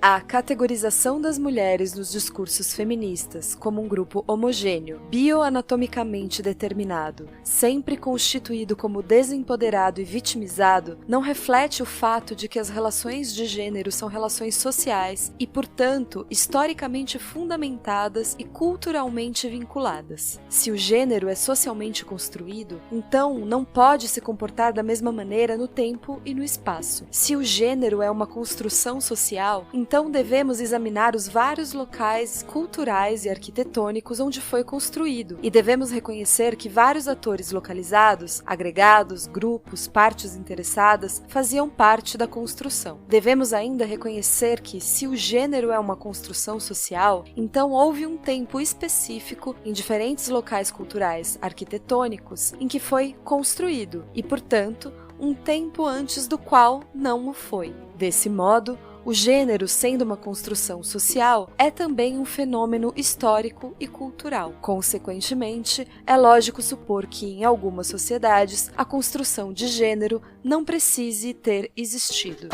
A categorização das mulheres nos discursos feministas como um grupo homogêneo, bioanatomicamente determinado, sempre constituído como desempoderado e vitimizado, não reflete o fato de que as relações de gênero são relações sociais e, portanto, historicamente fundamentadas e culturalmente vinculadas. Se o gênero é socialmente construído, então não pode se comportar da mesma maneira no tempo e no espaço. Se o gênero é uma construção social, então devemos examinar os vários locais culturais e arquitetônicos onde foi construído, e devemos reconhecer que vários atores localizados, agregados, grupos, partes interessadas, faziam parte da construção. Devemos ainda reconhecer que, se o gênero é uma construção social, então houve um tempo específico em diferentes locais culturais arquitetônicos em que foi construído, e, portanto, um tempo antes do qual não o foi. Desse modo, o gênero, sendo uma construção social, é também um fenômeno histórico e cultural. Consequentemente, é lógico supor que, em algumas sociedades, a construção de gênero não precise ter existido.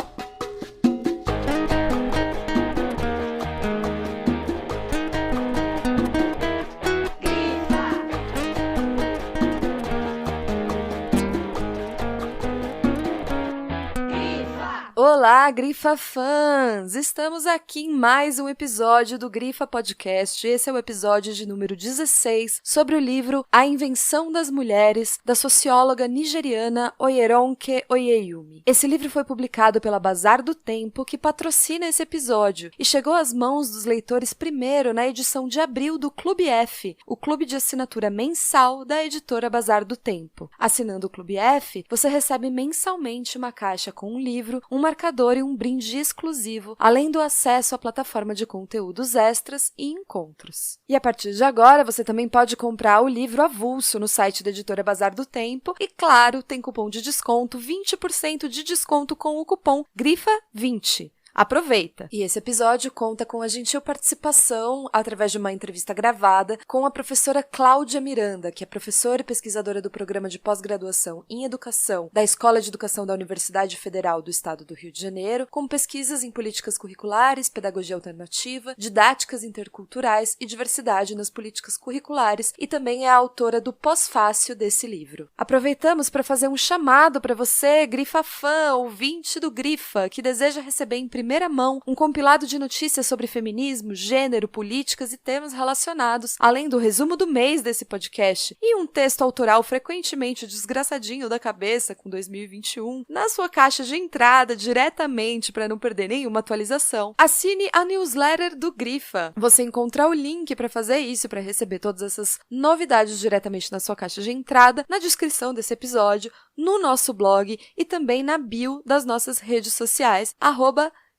Olá, Grifa fãs! Estamos aqui em mais um episódio do Grifa Podcast. Esse é o episódio de número 16, sobre o livro A Invenção das Mulheres, da socióloga nigeriana Oyeronke Oyeyumi. Esse livro foi publicado pela Bazar do Tempo, que patrocina esse episódio, e chegou às mãos dos leitores primeiro na edição de abril do Clube F, o clube de assinatura mensal da editora Bazar do Tempo. Assinando o Clube F, você recebe mensalmente uma caixa com um livro, um marcador e um brinde exclusivo, além do acesso à plataforma de conteúdos extras e encontros. E a partir de agora, você também pode comprar o livro avulso no site da editora Bazar do Tempo e, claro, tem cupom de desconto, 20% de desconto com o cupom GRIFA20. Aproveita! E esse episódio conta com a gentil participação, através de uma entrevista gravada, com a professora Cláudia Miranda, que é professora e pesquisadora do Programa de Pós-Graduação em Educação da Escola de Educação da Universidade Federal do Estado do Rio de Janeiro, com pesquisas em políticas curriculares, pedagogia alternativa, didáticas interculturais e diversidade nas políticas curriculares, e também é a autora do pós-fácil desse livro. Aproveitamos para fazer um chamado para você, Grifa fã, ouvinte do Grifa, que deseja receber em primeira mão um compilado de notícias sobre feminismo, gênero, políticas e temas relacionados, além do resumo do mês desse podcast e um texto autoral frequentemente desgraçadinho da cabeça com 2021 na sua caixa de entrada diretamente para não perder nenhuma atualização. Assine a newsletter do Grifa. Você encontra o link para fazer isso, para receber todas essas novidades diretamente na sua caixa de entrada, na descrição desse episódio, no nosso blog e também na bio das nossas redes sociais,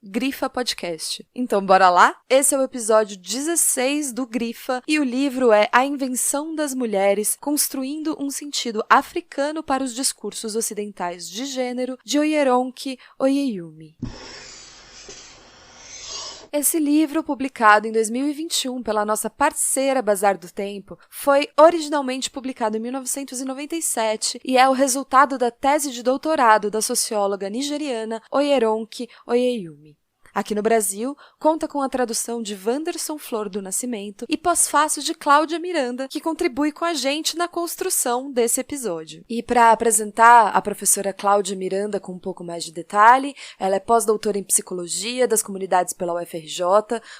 @Grifa Podcast. Então, bora lá? Esse é o episódio 16 do Grifa e o livro é A Invenção das Mulheres, Construindo um Sentido Africano para os Discursos Ocidentais de Gênero, de Oyeronke Oyeyumi. Esse livro, publicado em 2021 pela nossa parceira Bazar do Tempo, foi originalmente publicado em 1997 e é o resultado da tese de doutorado da socióloga nigeriana Oyeronke Oyeyumi. Aqui no Brasil, conta com a tradução de Wanderson Flor do Nascimento e pós-fácil de Cláudia Miranda, que contribui com a gente na construção desse episódio. E para apresentar a professora Cláudia Miranda com um pouco mais de detalhe, ela é pós-doutora em Psicologia das Comunidades pela UFRJ,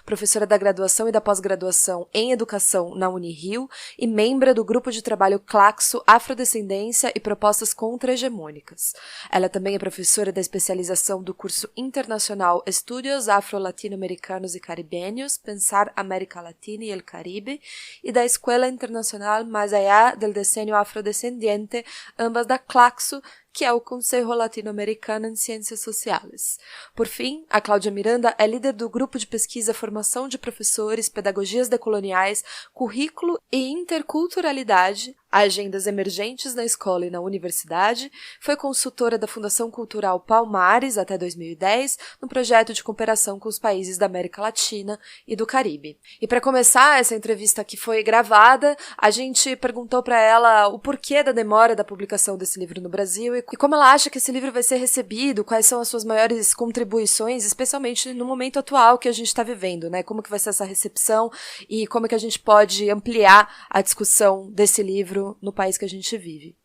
professora da graduação e da pós-graduação em Educação na Unirio e membro do grupo de trabalho Claxo Afrodescendência e Propostas Contra-Hegemônicas. Ela também é professora da especialização do curso internacional Estudos Afro-Latino-Americanos e Caribeños, Pensar América Latina y el Caribe, e da Escuela Internacional Más Allá del Diseño Afrodescendiente, ambas da Claxo, que é o Conselho Latino-Americano em Ciências Sociais. Por fim, a Cláudia Miranda é líder do grupo de pesquisa Formação de Professores, Pedagogias Decoloniais, Currículo e Interculturalidade, agendas emergentes na escola e na universidade, foi consultora da Fundação Cultural Palmares até 2010, no projeto de cooperação com os países da América Latina e do Caribe. E para começar essa entrevista que foi gravada, a gente perguntou para ela o porquê da demora da publicação desse livro no Brasil e como ela acha que esse livro vai ser recebido, quais são as suas maiores contribuições, especialmente no momento atual que a gente está vivendo, né? Como que vai ser essa recepção e como que a gente pode ampliar a discussão desse livro no país que a gente vive.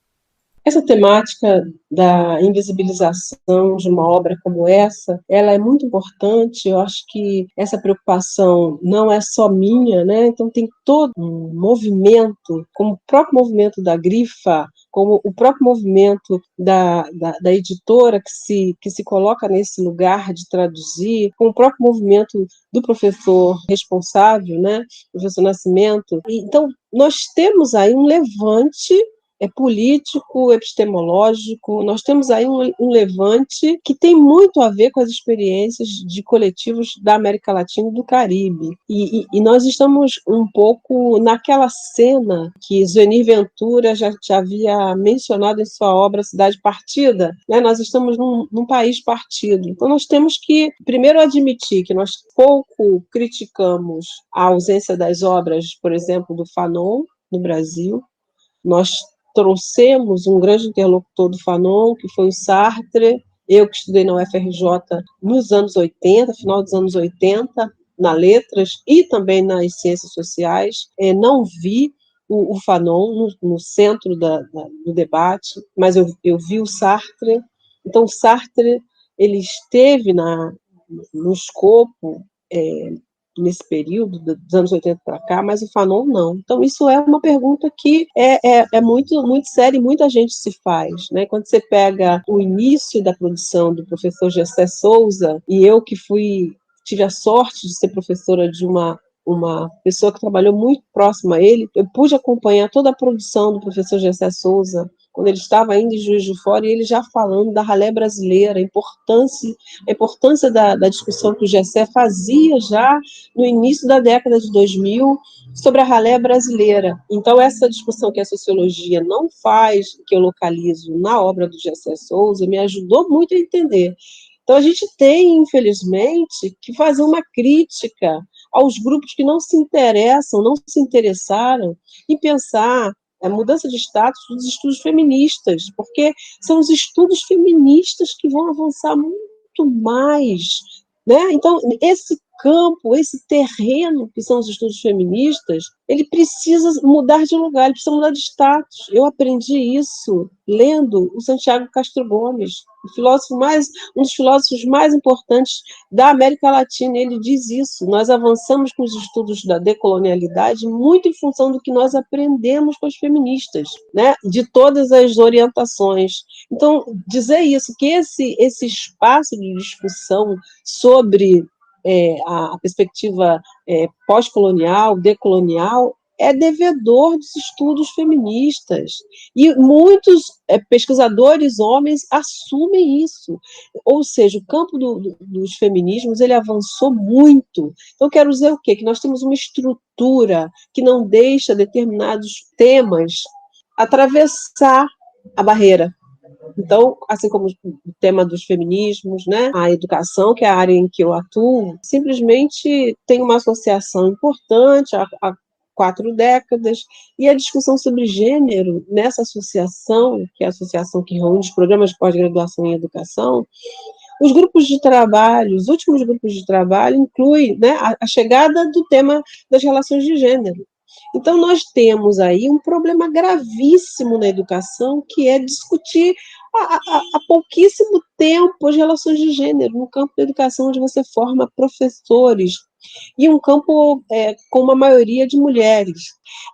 Essa temática da invisibilização de uma obra como essa, ela é muito importante. Eu acho que essa preocupação não é só minha, né? Então tem todo um movimento, como o próprio movimento da Grifa, como o próprio movimento da editora que se coloca nesse lugar de traduzir, como o próprio movimento do professor responsável, né? Professor Nascimento. Então, nós temos aí um levante político, epistemológico. Nós temos aí um levante que tem muito a ver com as experiências de coletivos da América Latina e do Caribe. E nós estamos um pouco naquela cena que Zuenir Ventura já havia mencionado em sua obra Cidade Partida, né? Nós estamos num país partido. Então nós temos que, primeiro, admitir que nós pouco criticamos a ausência das obras, por exemplo, do Fanon no Brasil. Nós trouxemos um grande interlocutor do Fanon, que foi o Sartre. Eu que estudei na UFRJ nos anos 80, final dos anos 80, na letras e também nas ciências sociais. Não vi o Fanon no centro do debate, mas eu vi o Sartre. Então, o Sartre ele esteve no escopo nesse período, dos anos 80 para cá, mas o Fanon não. Então, isso é uma pergunta que é muito, muito séria e muita gente se faz, né? Quando você pega o início da produção do professor Gessé Souza, e eu que tive a sorte de ser professora de uma pessoa que trabalhou muito próxima a ele, eu pude acompanhar toda a produção do professor Gessé Souza, quando ele estava ainda em Juiz de Fora, e ele já falando da ralé brasileira, a importância da discussão que o Gessé fazia já no início da década de 2000 sobre a ralé brasileira. Então, essa discussão que a sociologia não faz, que eu localizo na obra do Gessé Souza, me ajudou muito a entender. Então, a gente tem, infelizmente, que fazer uma crítica aos grupos que não se interessam, não se interessaram, e pensar a mudança de status dos estudos feministas, porque são os estudos feministas que vão avançar muito mais, né? Então, esse campo, esse terreno que são os estudos feministas, ele precisa mudar de lugar, ele precisa mudar de status. Eu aprendi isso lendo o Santiago Castro Gomes, um dos filósofos mais importantes da América Latina. Ele diz isso: nós avançamos com os estudos da decolonialidade muito em função do que nós aprendemos com as feministas, né? De todas as orientações. Então, dizer isso, que esse espaço de discussão sobre a perspectiva pós-colonial, decolonial, é devedor dos estudos feministas. E muitos pesquisadores homens assumem isso. Ou seja, o campo dos feminismos ele avançou muito. Então, quero dizer o quê? Que nós temos uma estrutura que não deixa determinados temas atravessar a barreira. Então, assim como o tema dos feminismos, né, a educação, que é a área em que eu atuo, simplesmente tem uma associação importante há 4 décadas, e a discussão sobre gênero nessa associação, que é a associação que reúne os programas de pós-graduação em educação, os grupos de trabalho, os últimos grupos de trabalho incluem, né, a chegada do tema das relações de gênero. Então, nós temos aí um problema gravíssimo na educação, que é discutir há pouquíssimo tempo as relações de gênero, no campo da educação, onde você forma professores, e um campo com uma maioria de mulheres.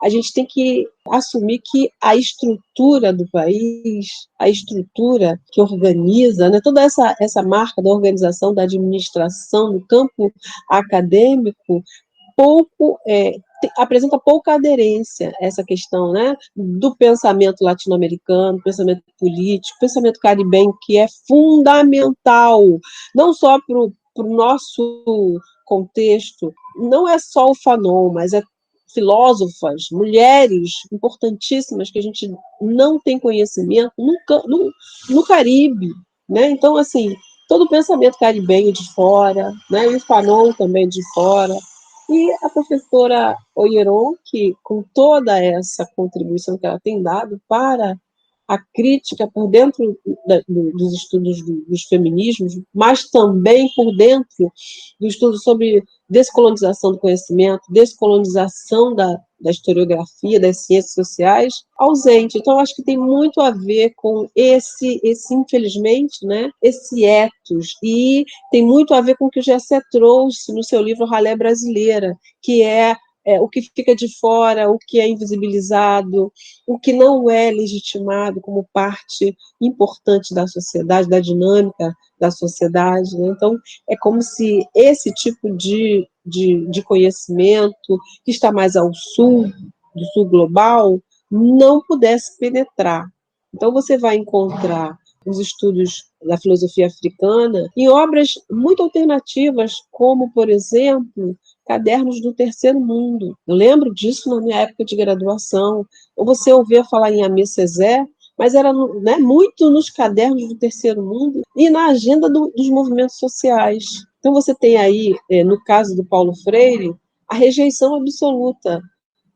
A gente tem que assumir que a estrutura do país, a estrutura que organiza, né, toda essa marca da organização, da administração no campo acadêmico, apresenta pouca aderência a essa questão, né, do pensamento latino-americano, pensamento político, pensamento caribenho, que é fundamental, não só para o nosso contexto, não é só o Fanon, mas filósofas, mulheres importantíssimas que a gente não tem conhecimento no Caribe, né? Então, assim, todo o pensamento caribenho de fora, né? E o Fanon também de fora, e a professora Oyeron, que com toda essa contribuição que ela tem dado para a crítica por dentro dos estudos dos feminismos, mas também por dentro do estudo sobre descolonização do conhecimento, descolonização da historiografia, das ciências sociais, ausente. Então, acho que tem muito a ver com esse infelizmente, né, esse ethos, e tem muito a ver com o que o Gessé trouxe no seu livro Ralé Brasileira, que é o que fica de fora, o que é invisibilizado, o que não é legitimado como parte importante da sociedade, da dinâmica da sociedade. Né? Então, é como se esse tipo de conhecimento, que está mais ao sul, do sul global, não pudesse penetrar. Então, você vai encontrar os estudos da filosofia africana em obras muito alternativas, como, por exemplo, Cadernos do Terceiro Mundo. Eu lembro disso na minha época de graduação. Ou você ouvia falar em Aimé Césaire, mas era, né, muito nos cadernos do Terceiro Mundo e na agenda dos movimentos sociais. Então, você tem aí, no caso do Paulo Freire, a rejeição absoluta.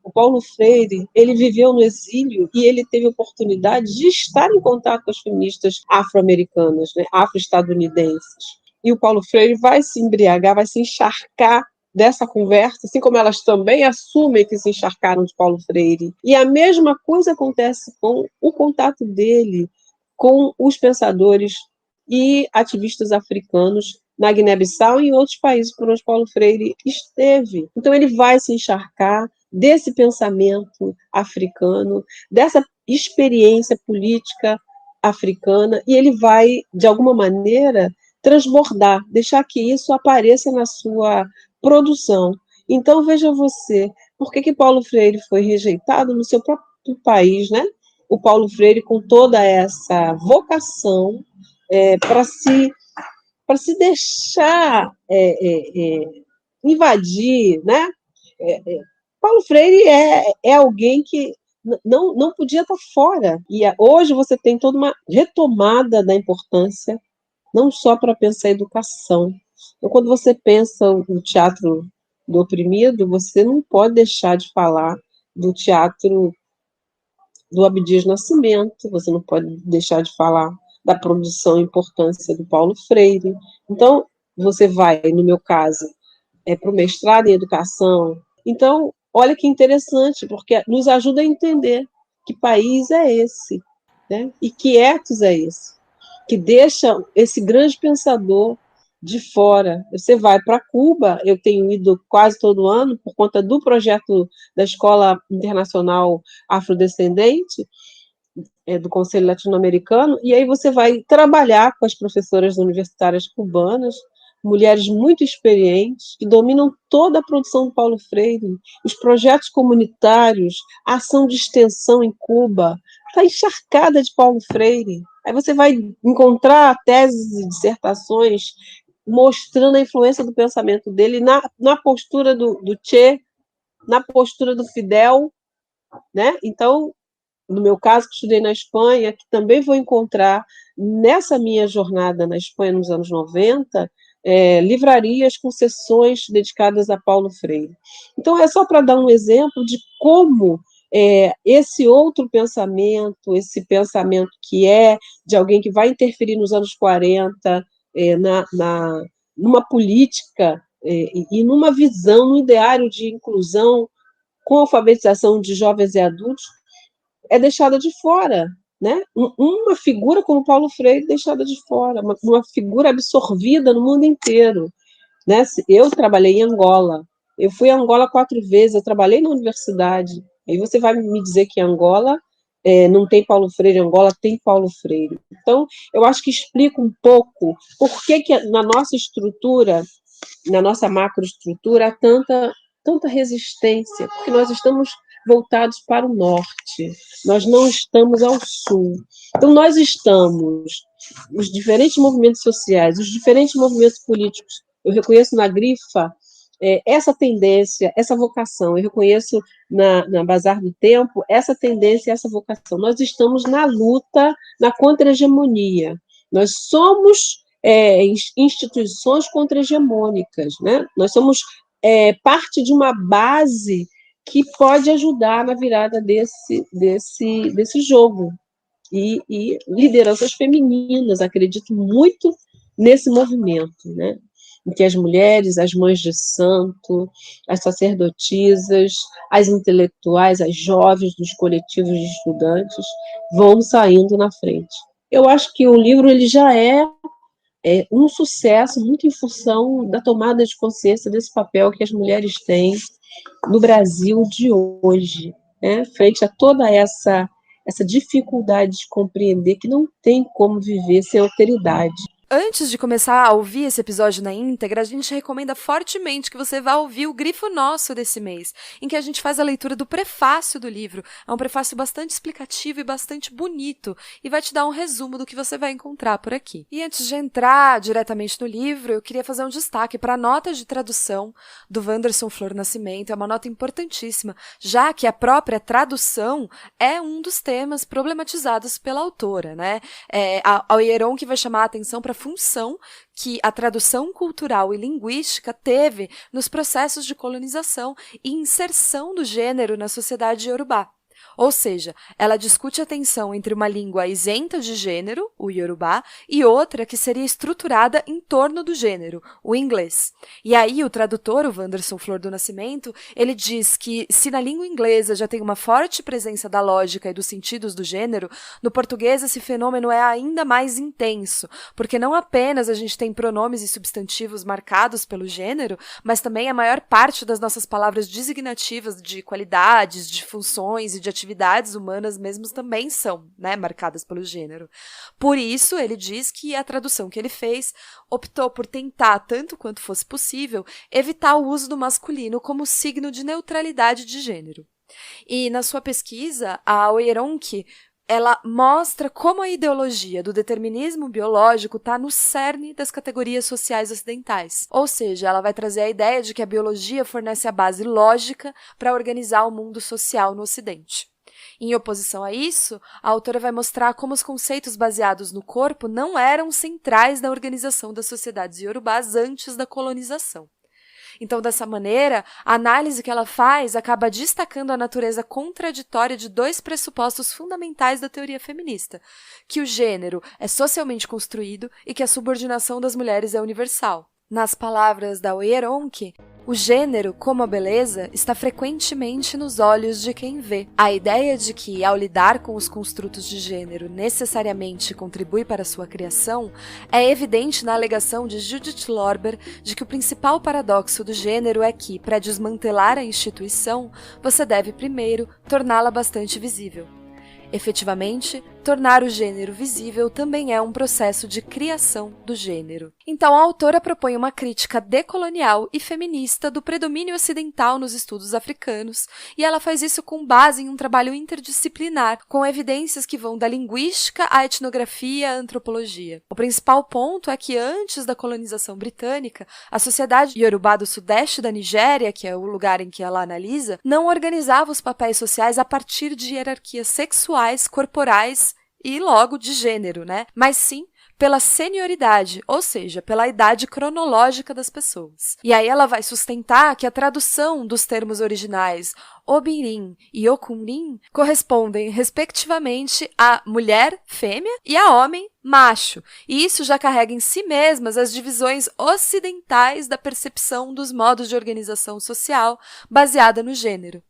O Paulo Freire, ele viveu no exílio e ele teve a oportunidade de estar em contato com as feministas afro-americanas, né, afro-estadunidenses. E o Paulo Freire vai se embriagar, vai se encharcar dessa conversa, assim como elas também assumem que se encharcaram de Paulo Freire. E a mesma coisa acontece com o contato dele com os pensadores e ativistas africanos na Guiné-Bissau e em outros países por onde Paulo Freire esteve. Então, ele vai se encharcar desse pensamento africano, dessa experiência política africana, e ele vai, de alguma maneira, transbordar, deixar que isso apareça na sua produção. Então, veja você, por que Paulo Freire foi rejeitado no seu próprio país, né? O Paulo Freire, com toda essa vocação para se deixar invadir, né? Paulo Freire é alguém que não podia estar fora. E hoje você tem toda uma retomada da importância, não só para pensar a educação. Então, quando você pensa o teatro do oprimido, você não pode deixar de falar do teatro do Abdias Nascimento, você não pode deixar de falar da produção e importância do Paulo Freire. Então, você vai, no meu caso, para o mestrado em educação. Então, olha que interessante, porque nos ajuda a entender que país é esse, né? E que ethos é esse, que deixa esse grande pensador de fora. Você vai para Cuba, eu tenho ido quase todo ano, por conta do projeto da Escola Internacional Afrodescendente, do Conselho Latino-Americano, e aí você vai trabalhar com as professoras universitárias cubanas, mulheres muito experientes, que dominam toda a produção do Paulo Freire, os projetos comunitários, a ação de extensão em Cuba, está encharcada de Paulo Freire. Aí você vai encontrar teses e dissertações mostrando a influência do pensamento dele na postura do Che, na postura do Fidel, né? Então, no meu caso, que estudei na Espanha, que também vou encontrar nessa minha jornada na Espanha nos anos 90, livrarias com sessões dedicadas a Paulo Freire. Então, é só para dar um exemplo de como esse outro pensamento, esse pensamento que é de alguém que vai interferir nos anos 40, numa política e numa visão, num ideário de inclusão com alfabetização de jovens e adultos, é deixada de fora, né? Uma figura como Paulo Freire deixada de fora, uma figura absorvida no mundo inteiro, né? Eu trabalhei em Angola, eu fui a Angola 4 vezes, eu trabalhei na universidade, aí você vai me dizer que Angola não tem Paulo Freire, Angola tem Paulo Freire. Então, eu acho que explica um pouco por que na nossa estrutura, na nossa macroestrutura, há tanta resistência, porque nós estamos voltados para o norte, nós não estamos ao sul. Então, nós estamos, os diferentes movimentos sociais, os diferentes movimentos políticos, eu reconheço na Grifa essa tendência, essa vocação. Eu reconheço na Bazar do Tempo essa tendência, essa vocação. Nós estamos na luta, na contra-hegemonia. Nós somos instituições contra-hegemônicas, né? Nós somos parte de uma base que pode ajudar na virada desse jogo. E lideranças femininas, acredito muito nesse movimento, né? Em que as mulheres, as mães de santo, as sacerdotisas, as intelectuais, as jovens dos coletivos de estudantes vão saindo na frente. Eu acho que o livro ele já é um sucesso muito em função da tomada de consciência desse papel que as mulheres têm no Brasil de hoje, né? Frente a toda essa dificuldade de compreender que não tem como viver sem alteridade. Antes de começar a ouvir esse episódio na íntegra, a gente recomenda fortemente que você vá ouvir o Grifo Nosso desse mês, em que a gente faz a leitura do prefácio do livro. É um prefácio bastante explicativo e bastante bonito, e vai te dar um resumo do que você vai encontrar por aqui. E antes de entrar diretamente no livro, eu queria fazer um destaque para a nota de tradução do Wanderson Flor Nascimento. É uma nota importantíssima, já que a própria tradução é um dos temas problematizados pela autora, né? A Oyeron que vai chamar a atenção para função que a tradução cultural e linguística teve nos processos de colonização e inserção do gênero na sociedade iorubá. Ou seja, ela discute a tensão entre uma língua isenta de gênero, o iorubá, e outra que seria estruturada em torno do gênero, o inglês. E aí o tradutor, o Wanderson Flor do Nascimento, ele diz que se na língua inglesa já tem uma forte presença da lógica e dos sentidos do gênero, no português esse fenômeno é ainda mais intenso, porque não apenas a gente tem pronomes e substantivos marcados pelo gênero, mas também a maior parte das nossas palavras designativas de qualidades, de funções e de atividades humanas mesmo também são, né, marcadas pelo gênero. Por isso, ele diz que a tradução que ele fez optou por tentar, tanto quanto fosse possível, evitar o uso do masculino como signo de neutralidade de gênero. E na sua pesquisa, a Oyeronki ela mostra como a ideologia do determinismo biológico está no cerne das categorias sociais ocidentais. Ou seja, ela vai trazer a ideia de que a biologia fornece a base lógica para organizar o mundo social no Ocidente. Em oposição a isso, a autora vai mostrar como os conceitos baseados no corpo não eram centrais na organização das sociedades iorubás antes da colonização. Então, dessa maneira, a análise que ela faz acaba destacando a natureza contraditória de dois pressupostos fundamentais da teoria feminista, que o gênero é socialmente construído e que a subordinação das mulheres é universal. Nas palavras da Oyeronki, o gênero, como a beleza, está frequentemente nos olhos de quem vê. A ideia de que, ao lidar com os construtos de gênero, necessariamente contribui para a sua criação, é evidente na alegação de Judith Lorber de que o principal paradoxo do gênero é que, para desmantelar a instituição, você deve primeiro torná-la bastante visível. Efetivamente, tornar o gênero visível também é um processo de criação do gênero. Então, a autora propõe uma crítica decolonial e feminista do predomínio ocidental nos estudos africanos, e ela faz isso com base em um trabalho interdisciplinar, com evidências que vão da linguística à etnografia e à antropologia. O principal ponto é que, antes da colonização britânica, a sociedade iorubá do sudeste da Nigéria, que é o lugar em que ela analisa, não organizava os papéis sociais a partir de hierarquias sexuais, corporais e logo de gênero, né? Mas sim pela senioridade, ou seja, pela idade cronológica das pessoas. E aí ela vai sustentar que a tradução dos termos originais Obirim e Okunrim correspondem, respectivamente, a mulher, fêmea, e a homem, macho. E isso já carrega em si mesmas as divisões ocidentais da percepção dos modos de organização social baseada no gênero.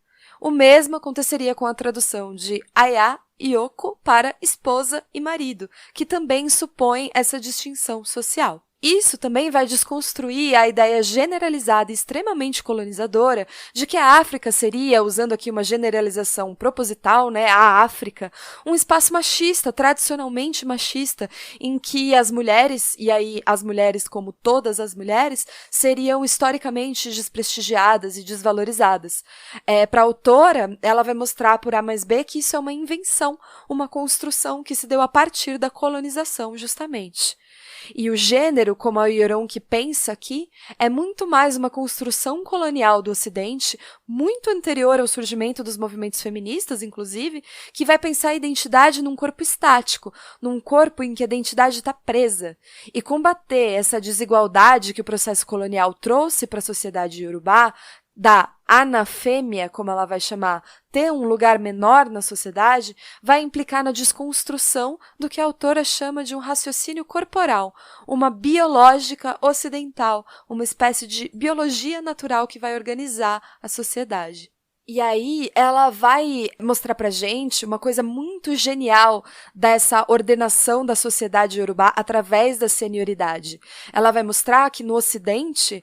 O mesmo aconteceria com a tradução de Aya e Oko para esposa e marido, que também supõe essa distinção social. Isso também vai desconstruir a ideia generalizada e extremamente colonizadora de que a África seria, usando aqui uma generalização proposital, né, a África, um espaço machista, tradicionalmente machista, em que as mulheres, e aí as mulheres como todas as mulheres, seriam historicamente desprestigiadas e desvalorizadas. Para a autora, ela vai mostrar por A mais B que isso é uma invenção, uma construção que se deu a partir da colonização, justamente. E o gênero, como a Oyeronki pensa aqui, é muito mais uma construção colonial do Ocidente, muito anterior ao surgimento dos movimentos feministas, inclusive, que vai pensar a identidade num corpo estático, num corpo em que a identidade está presa. E combater essa desigualdade que o processo colonial trouxe para a sociedade iorubá, da anafêmia, como ela vai chamar, ter um lugar menor na sociedade, vai implicar na desconstrução do que a autora chama de um raciocínio corporal, uma biológica ocidental, uma espécie de biologia natural que vai organizar a sociedade. E aí ela vai mostrar pra gente uma coisa muito genial dessa ordenação da sociedade iorubá através da senioridade. Ela vai mostrar que no Ocidente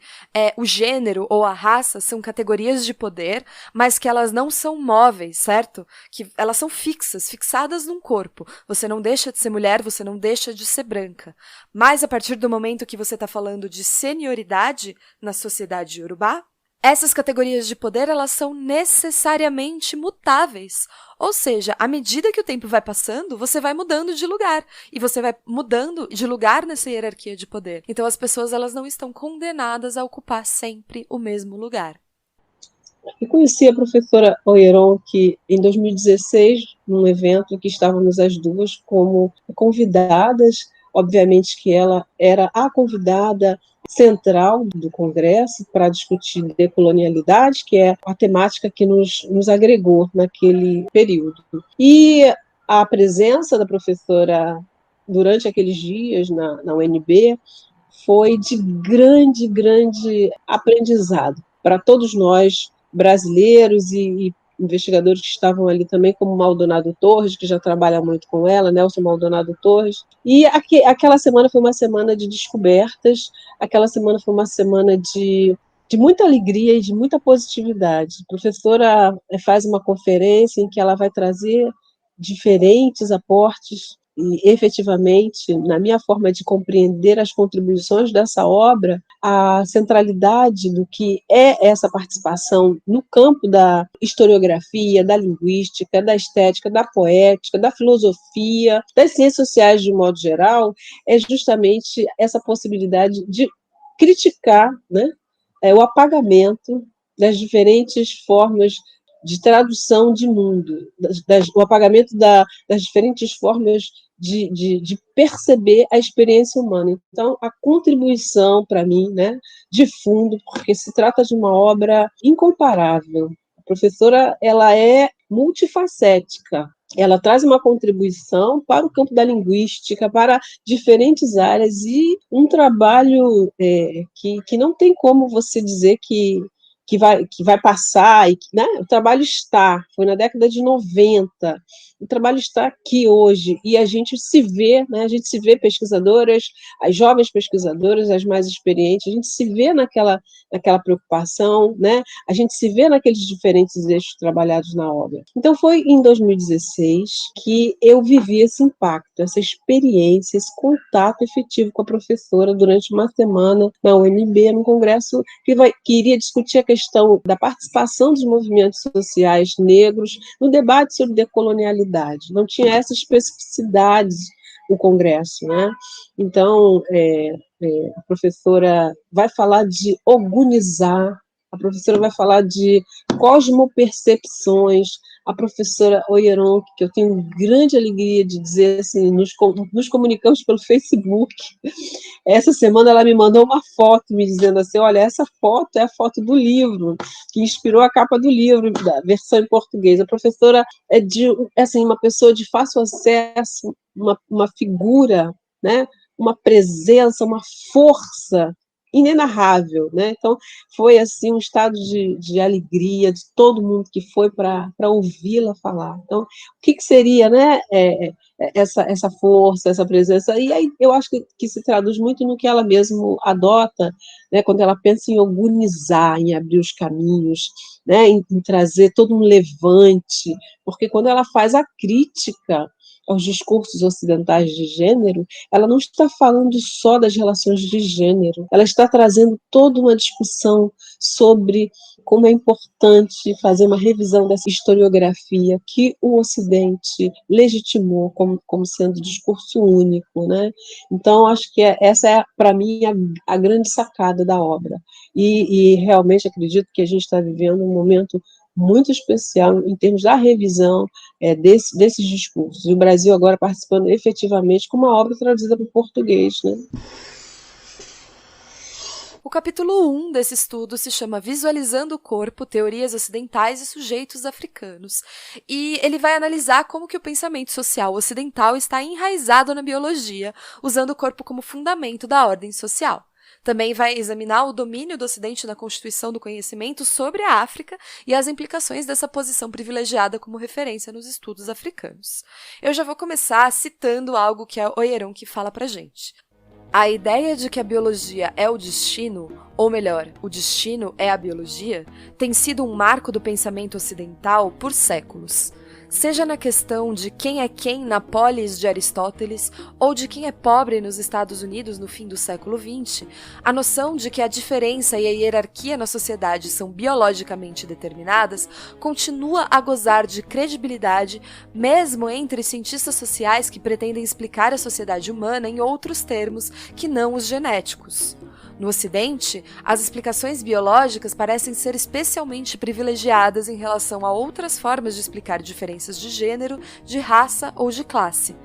o gênero ou a raça são categorias de poder, mas que elas não são móveis, certo? Que elas são fixadas num corpo. Você não deixa de ser mulher, você não deixa de ser branca. Mas a partir do momento que você está falando de senioridade na sociedade iorubá, essas categorias de poder, elas são necessariamente mutáveis. Ou seja, à medida que o tempo vai passando, você vai mudando de lugar. E você vai mudando de lugar nessa hierarquia de poder. Então, as pessoas, elas não estão condenadas a ocupar sempre o mesmo lugar. Eu conheci a professora Oyeronki em 2016, num evento que estávamos as duas como convidadas. Obviamente que ela era a convidada central do Congresso para discutir decolonialidade, que é a temática que nos agregou naquele período. E a presença da professora durante aqueles dias na UNB foi de grande aprendizado para todos nós, brasileiros e investigadores que estavam ali também, como Maldonado Torres, que já trabalha muito com ela, Nelson Maldonado Torres. E aquela semana foi uma semana de descobertas, aquela semana foi uma semana de muita alegria e de muita positividade. A professora faz uma conferência em que ela vai trazer diferentes aportes e, efetivamente, na minha forma de compreender as contribuições dessa obra, a centralidade do que é essa participação no campo da historiografia, da linguística, da estética, da poética, da filosofia, das ciências sociais de um modo geral, é justamente essa possibilidade de criticar, né, o apagamento das diferentes formas de tradução de mundo, o apagamento das diferentes formas de perceber a experiência humana. Então, a contribuição, para mim, né, de fundo, porque se trata de uma obra incomparável. A professora, ela é multifacética, ela traz uma contribuição para o campo da linguística, para diferentes áreas, e um trabalho que não tem como você dizer que vai passar, né? O trabalho foi na década de 90, o trabalho está aqui hoje, e a gente se vê, né? A gente se vê pesquisadoras, as jovens pesquisadoras, as mais experientes, a gente se vê naquela preocupação, né? A gente se vê naqueles diferentes eixos trabalhados na obra. Então, foi em 2016 que eu vivi esse impacto, essa experiência, esse contato efetivo com a professora durante uma semana na UNB, num congresso que iria discutir a questão da participação dos movimentos sociais negros no debate sobre decolonialidade. Não tinha essa especificidade o congresso, né? Então, a professora vai falar de ogunizar, a professora vai falar de cosmopercepções, a professora Oyeronki, que eu tenho grande alegria de dizer assim, nos comunicamos pelo Facebook. Essa semana ela me mandou uma foto me dizendo assim, olha, essa foto é a foto do livro, que inspirou a capa do livro, da versão em português. A professora é assim, uma pessoa de fácil acesso, uma figura, né? Uma presença, uma força inenarrável, né? Então, foi assim um estado de alegria de todo mundo que foi para ouvi-la falar. Então, o que seria, né, essa força, essa presença? E aí eu acho que se traduz muito no que ela mesmo adota, né, quando ela pensa em organizar, em abrir os caminhos, né, em trazer todo um levante, porque quando ela faz a crítica aos discursos ocidentais de gênero, ela não está falando só das relações de gênero, ela está trazendo toda uma discussão sobre como é importante fazer uma revisão dessa historiografia que o Ocidente legitimou como sendo discurso único, né? Então, acho que essa é, para mim, a grande sacada da obra. E realmente acredito que a gente está vivendo um momento muito especial em termos da revisão desses discursos. E o Brasil agora participando efetivamente com uma obra traduzida para o português, né? O capítulo 1 desse estudo se chama Visualizando o Corpo, Teorias Ocidentais e Sujeitos Africanos. E ele vai analisar como que o pensamento social ocidental está enraizado na biologia, usando o corpo como fundamento da ordem social. Também vai examinar o domínio do Ocidente na constituição do conhecimento sobre a África e as implicações dessa posição privilegiada como referência nos estudos africanos. Eu já vou começar citando algo que a Oyeronke fala pra gente. A ideia de que a biologia é o destino, ou melhor, o destino é a biologia, tem sido um marco do pensamento ocidental por séculos. Seja na questão de quem é quem na polis de Aristóteles ou de quem é pobre nos Estados Unidos no fim do século XX, a noção de que a diferença e a hierarquia na sociedade são biologicamente determinadas continua a gozar de credibilidade mesmo entre cientistas sociais que pretendem explicar a sociedade humana em outros termos que não os genéticos. No Ocidente, as explicações biológicas parecem ser especialmente privilegiadas em relação a outras formas de explicar diferenças de gênero, de raça ou de classe.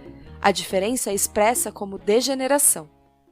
A diferença é expressa como degeneração.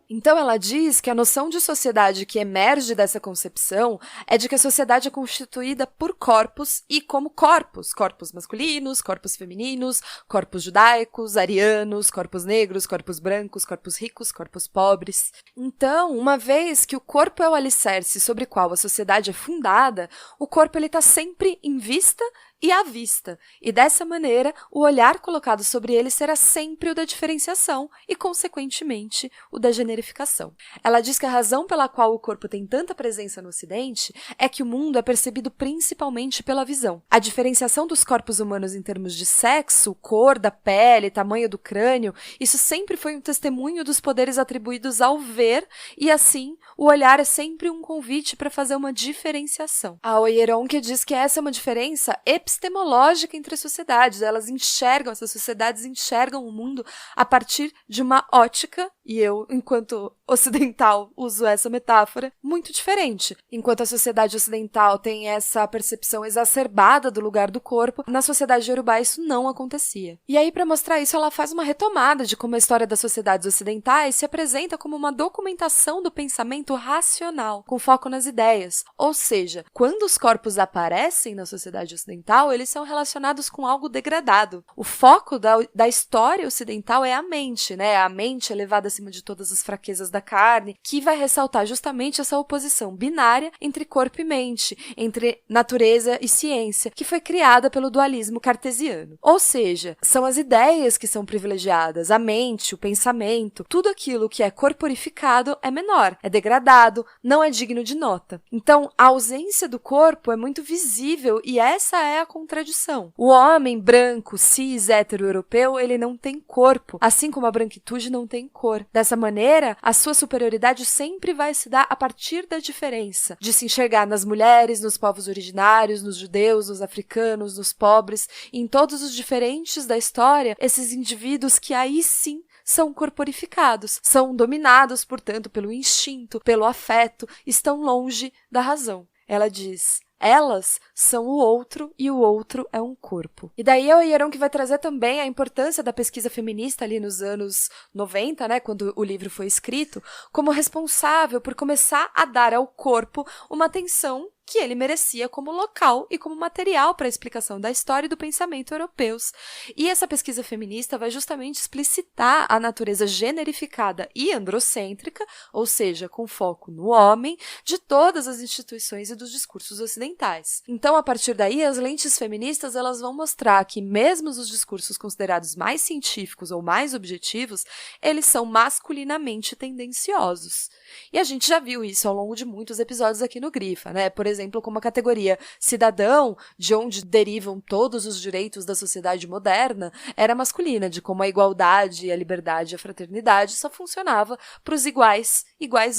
Então ela diz que a noção de sociedade que emerge dessa concepção é de que a sociedade é constituída por corpos e como corpos masculinos, corpos femininos, corpos judaicos, arianos, corpos negros, corpos brancos, corpos ricos, corpos pobres. Então, uma vez que o corpo é o alicerce sobre o qual a sociedade é fundada, o corpo está sempre em vista e à vista, e dessa maneira o olhar colocado sobre ele será sempre o da diferenciação e, consequentemente, o da generificação. Ela diz que a razão pela qual o corpo tem tanta presença no Ocidente é que o mundo é percebido principalmente pela visão. A diferenciação dos corpos humanos em termos de sexo, cor da pele, tamanho do crânio, isso sempre foi um testemunho dos poderes atribuídos ao ver, e assim, o olhar é sempre um convite para fazer uma diferenciação. A Oyeronke diz que essa é uma diferença epistemológica entre as sociedades. Essas sociedades enxergam o mundo a partir de uma ótica, e eu, enquanto ocidental, uso essa metáfora, muito diferente. Enquanto a sociedade ocidental tem essa percepção exacerbada do lugar do corpo, na sociedade iorubá isso não acontecia. E aí, para mostrar isso, ela faz uma retomada de como a história das sociedades ocidentais se apresenta como uma documentação do pensamento racional, com foco nas ideias. Ou seja, quando os corpos aparecem na sociedade ocidental, eles são relacionados com algo degradado. O foco da história ocidental é a mente, né? A mente elevada acima de todas as fraquezas da carne, que vai ressaltar justamente essa oposição binária entre corpo e mente, entre natureza e ciência, que foi criada pelo dualismo cartesiano. Ou seja, são as ideias que são privilegiadas, a mente, o pensamento, tudo aquilo que é corporificado é menor, é degradado, não é digno de nota. Então, a ausência do corpo é muito visível e essa é a contradição. O homem branco, cis, hétero europeu, ele não tem corpo, assim como a branquitude não tem cor. Dessa maneira, a sua superioridade sempre vai se dar a partir da diferença, de se enxergar nas mulheres, nos povos originários, nos judeus, nos africanos, nos pobres, e em todos os diferentes da história, esses indivíduos que aí sim são corporificados, são dominados, portanto, pelo instinto, pelo afeto, estão longe da razão. Ela diz: elas são o outro e o outro é um corpo. E daí a Oyeronke vai trazer também a importância da pesquisa feminista ali nos anos 90, né, quando o livro foi escrito, como responsável por começar a dar ao corpo uma atenção que ele merecia como local e como material para a explicação da história e do pensamento europeus. E essa pesquisa feminista vai justamente explicitar a natureza generificada e androcêntrica, ou seja, com foco no homem, de todas as instituições e dos discursos ocidentais. Então, a partir daí, as lentes feministas elas vão mostrar que mesmo os discursos considerados mais científicos ou mais objetivos, eles são masculinamente tendenciosos. E a gente já viu isso ao longo de muitos episódios aqui no Grifa, né? Por exemplo, como a categoria cidadão, de onde derivam todos os direitos da sociedade moderna, era masculina, de como a igualdade, a liberdade e a fraternidade só funcionava para os iguais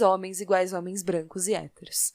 homens brancos e héteros.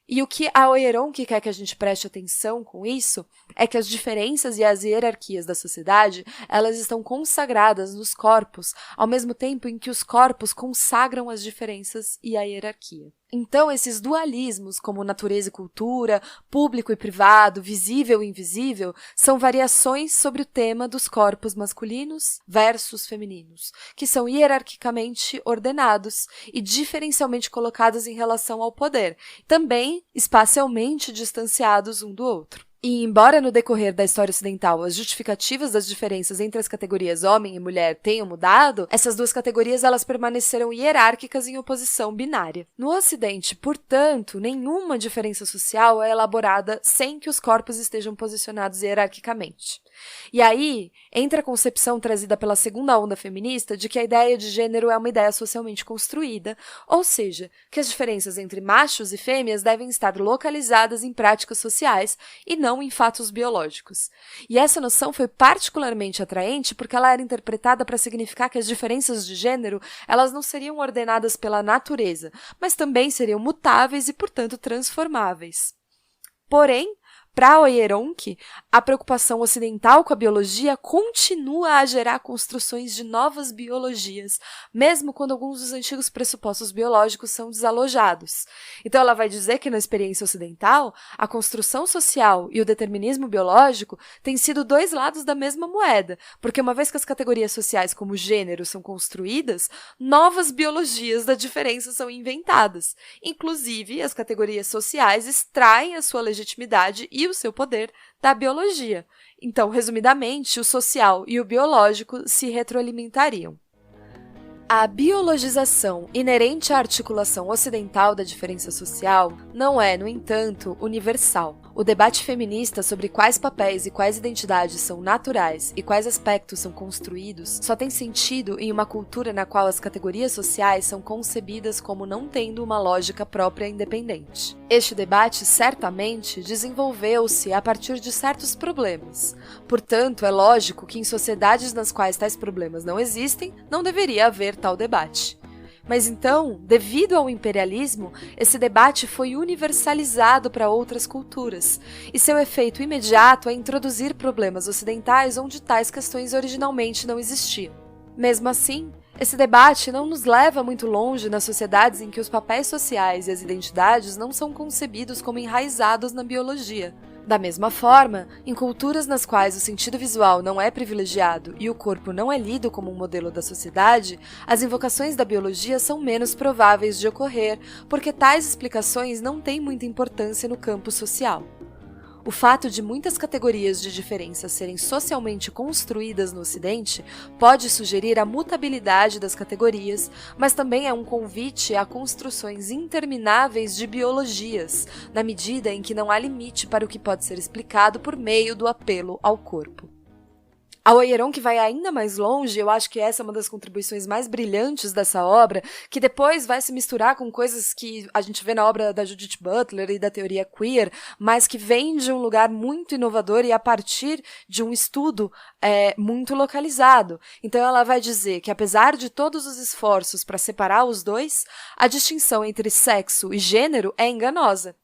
E o que a Oyeronki quer que a gente preste atenção com isso é que as diferenças e as hierarquias da sociedade, elas estão consagradas nos corpos, ao mesmo tempo em que os corpos consagram as diferenças e a hierarquia. Então, esses dualismos, como natureza e cultura, público e privado, visível e invisível, são variações sobre o tema dos corpos masculinos versus femininos, que são hierarquicamente ordenados e diferencialmente colocados em relação ao poder, também espacialmente distanciados um do outro. E, embora no decorrer da história ocidental as justificativas das diferenças entre as categorias homem e mulher tenham mudado, essas duas categorias elas permaneceram hierárquicas em oposição binária. No Ocidente, portanto, nenhuma diferença social é elaborada sem que os corpos estejam posicionados hierarquicamente. E aí, entra a concepção trazida pela segunda onda feminista de que a ideia de gênero é uma ideia socialmente construída, ou seja, que as diferenças entre machos e fêmeas devem estar localizadas em práticas sociais e não em fatos biológicos. E essa noção foi particularmente atraente porque ela era interpretada para significar que as diferenças de gênero elas não seriam ordenadas pela natureza, mas também seriam mutáveis e, portanto, transformáveis. Porém, para Oyeronki, a preocupação ocidental com a biologia continua a gerar construções de novas biologias, mesmo quando alguns dos antigos pressupostos biológicos são desalojados. Então, ela vai dizer que na experiência ocidental, a construção social e o determinismo biológico têm sido dois lados da mesma moeda, porque uma vez que as categorias sociais como gênero são construídas, novas biologias da diferença são inventadas. Inclusive, as categorias sociais extraem a sua legitimidade e o seu poder da biologia. Então, resumidamente, o social e o biológico se retroalimentariam. A biologização inerente à articulação ocidental da diferença social não é, no entanto, universal. O debate feminista sobre quais papéis e quais identidades são naturais e quais aspectos são construídos só tem sentido em uma cultura na qual as categorias sociais são concebidas como não tendo uma lógica própria independente. Este debate, certamente, desenvolveu-se a partir de certos problemas. Portanto, é lógico que em sociedades nas quais tais problemas não existem, não deveria haver tal debate. Mas então, devido ao imperialismo, esse debate foi universalizado para outras culturas, e seu efeito imediato é introduzir problemas ocidentais onde tais questões originalmente não existiam. Mesmo assim, esse debate não nos leva muito longe nas sociedades em que os papéis sociais e as identidades não são concebidos como enraizados na biologia. Da mesma forma, em culturas nas quais o sentido visual não é privilegiado e o corpo não é lido como um modelo da sociedade, as invocações da biologia são menos prováveis de ocorrer, porque tais explicações não têm muita importância no campo social. O fato de muitas categorias de diferença serem socialmente construídas no Ocidente pode sugerir a mutabilidade das categorias, mas também é um convite a construções intermináveis de biologias, na medida em que não há limite para o que pode ser explicado por meio do apelo ao corpo. A Oyeronki vai ainda mais longe, eu acho que essa é uma das contribuições mais brilhantes dessa obra, que depois vai se misturar com coisas que a gente vê na obra da Judith Butler e da teoria queer, mas que vem de um lugar muito inovador e a partir de um estudo muito localizado. Então ela vai dizer que apesar de todos os esforços para separar os dois, a distinção entre sexo e gênero é enganosa.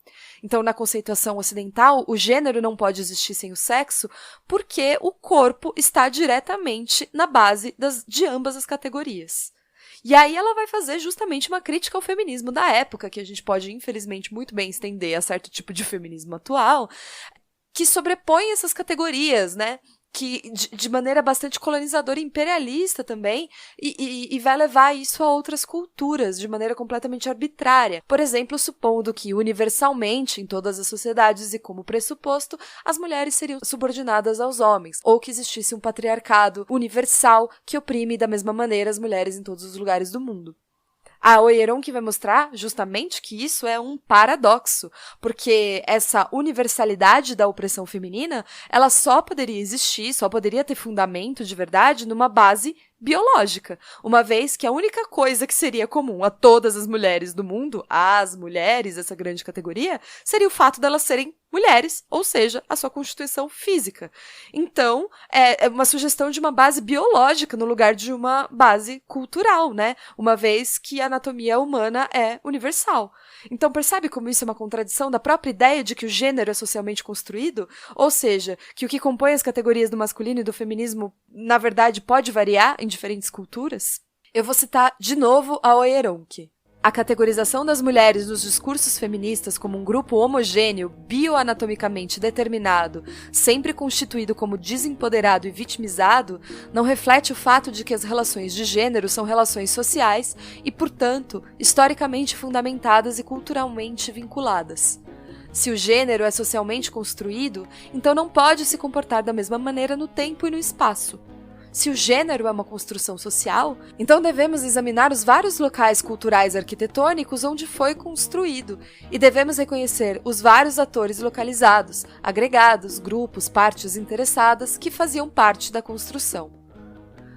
Então, na conceituação ocidental, o gênero não pode existir sem o sexo porque o corpo está diretamente na base de ambas as categorias. E aí ela vai fazer justamente uma crítica ao feminismo da época, que a gente pode, infelizmente, muito bem estender a certo tipo de feminismo atual, que sobrepõe essas categorias, né? Que de maneira bastante colonizadora e imperialista também, e vai levar isso a outras culturas de maneira completamente arbitrária. Por exemplo, supondo que universalmente, em todas as sociedades e como pressuposto, as mulheres seriam subordinadas aos homens, ou que existisse um patriarcado universal que oprime da mesma maneira as mulheres em todos os lugares do mundo. A Oyeronki vai mostrar justamente que isso é um paradoxo, porque essa universalidade da opressão feminina, ela só poderia existir, só poderia ter fundamento de verdade numa base biológica, uma vez que a única coisa que seria comum a todas as mulheres do mundo, as mulheres, essa grande categoria, seria o fato delas serem mulheres, ou seja, a sua constituição física. Então, é uma sugestão de uma base biológica no lugar de uma base cultural, né? Uma vez que a anatomia humana é universal. Então, percebe como isso é uma contradição da própria ideia de que o gênero é socialmente construído? Ou seja, que o que compõe as categorias do masculino e do feminismo, na verdade, pode variar em diferentes culturas? Eu vou citar de novo a Oyeronki. A categorização das mulheres nos discursos feministas como um grupo homogêneo, bioanatomicamente determinado, sempre constituído como desempoderado e vitimizado, não reflete o fato de que as relações de gênero são relações sociais e, portanto, historicamente fundamentadas e culturalmente vinculadas. Se o gênero é socialmente construído, então não pode se comportar da mesma maneira no tempo e no espaço. Se o gênero é uma construção social, então devemos examinar os vários locais culturais arquitetônicos onde foi construído e devemos reconhecer os vários atores localizados, agregados, grupos, partes interessadas que faziam parte da construção.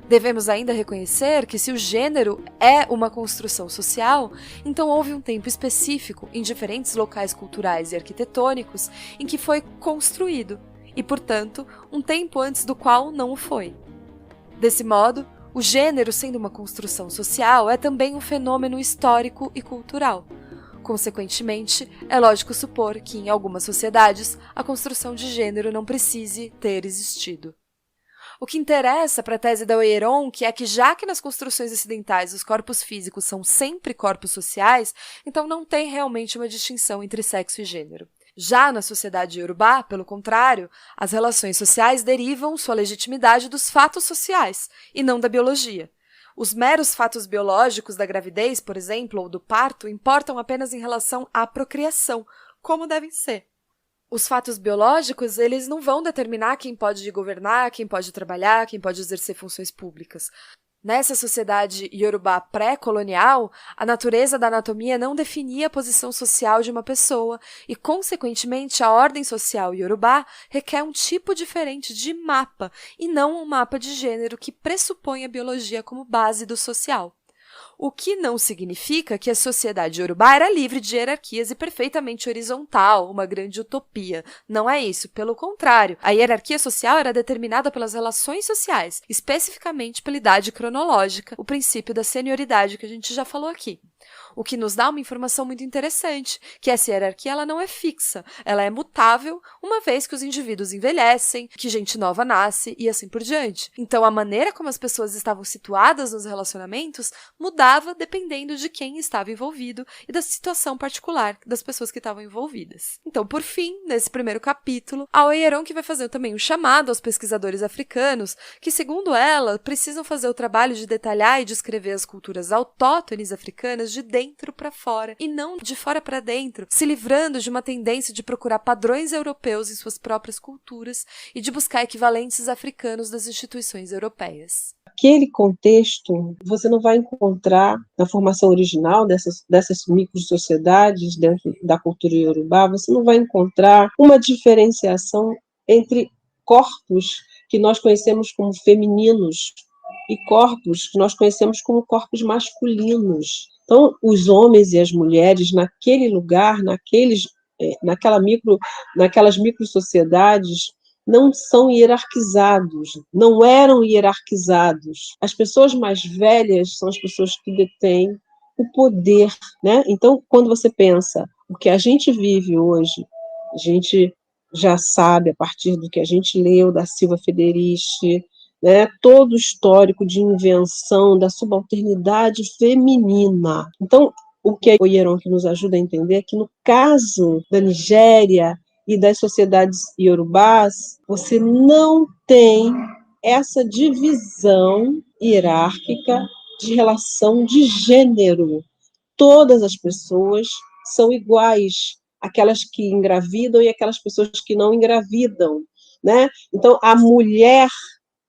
Devemos ainda reconhecer que se o gênero é uma construção social, então houve um tempo específico em diferentes locais culturais e arquitetônicos em que foi construído e, portanto, um tempo antes do qual não o foi. Desse modo, o gênero, sendo uma construção social, é também um fenômeno histórico e cultural. Consequentemente, é lógico supor que, em algumas sociedades, a construção de gênero não precise ter existido. O que interessa para a tese da Oyeronki é que, já que nas construções ocidentais os corpos físicos são sempre corpos sociais, então não tem realmente uma distinção entre sexo e gênero. Já na sociedade iorubá, pelo contrário, as relações sociais derivam sua legitimidade dos fatos sociais, e não da biologia. Os meros fatos biológicos da gravidez, por exemplo, ou do parto, importam apenas em relação à procriação, como devem ser. Os fatos biológicos, eles não vão determinar quem pode governar, quem pode trabalhar, quem pode exercer funções públicas. Nessa sociedade iorubá pré-colonial, a natureza da anatomia não definia a posição social de uma pessoa e, consequentemente, a ordem social iorubá requer um tipo diferente de mapa e não um mapa de gênero que pressupõe a biologia como base do social. O que não significa que a sociedade iorubá era livre de hierarquias e perfeitamente horizontal, uma grande utopia. Não é isso, pelo contrário. A hierarquia social era determinada pelas relações sociais, especificamente pela idade cronológica, o princípio da senioridade que a gente já falou aqui. O que nos dá uma informação muito interessante, que essa hierarquia ela não é fixa, ela é mutável, uma vez que os indivíduos envelhecem, que gente nova nasce e assim por diante. Então, a maneira como as pessoas estavam situadas nos relacionamentos mudava dependendo de quem estava envolvido e da situação particular das pessoas que estavam envolvidas. Então, por fim, nesse primeiro capítulo, a Oyeronki vai fazer também um chamado aos pesquisadores africanos que, segundo ela, precisam fazer o trabalho de detalhar e descrever as culturas autóctones africanas de dentro para fora e não de fora para dentro, se livrando de uma tendência de procurar padrões europeus em suas próprias culturas e de buscar equivalentes africanos das instituições europeias. Aquele contexto você não vai encontrar na formação original dessas micro-sociedades dentro da cultura iorubá, você não vai encontrar uma diferenciação entre corpos que nós conhecemos como femininos e corpos que nós conhecemos como corpos masculinos. Então, os homens e as mulheres naquele lugar, naquelas micro-sociedades, não são hierarquizados, não eram hierarquizados. As pessoas mais velhas são as pessoas que detêm o poder, né? Então, quando você pensa o que a gente vive hoje, a gente já sabe, a partir do que a gente leu da Silva Federici, né, todo o histórico de invenção da subalternidade feminina. Então, o que a Oyeronki nos ajuda a entender é que, no caso da Nigéria e das sociedades iorubás, você não tem essa divisão hierárquica de relação de gênero. Todas as pessoas são iguais, aquelas que engravidam e aquelas pessoas que não engravidam, né? Então, a mulher,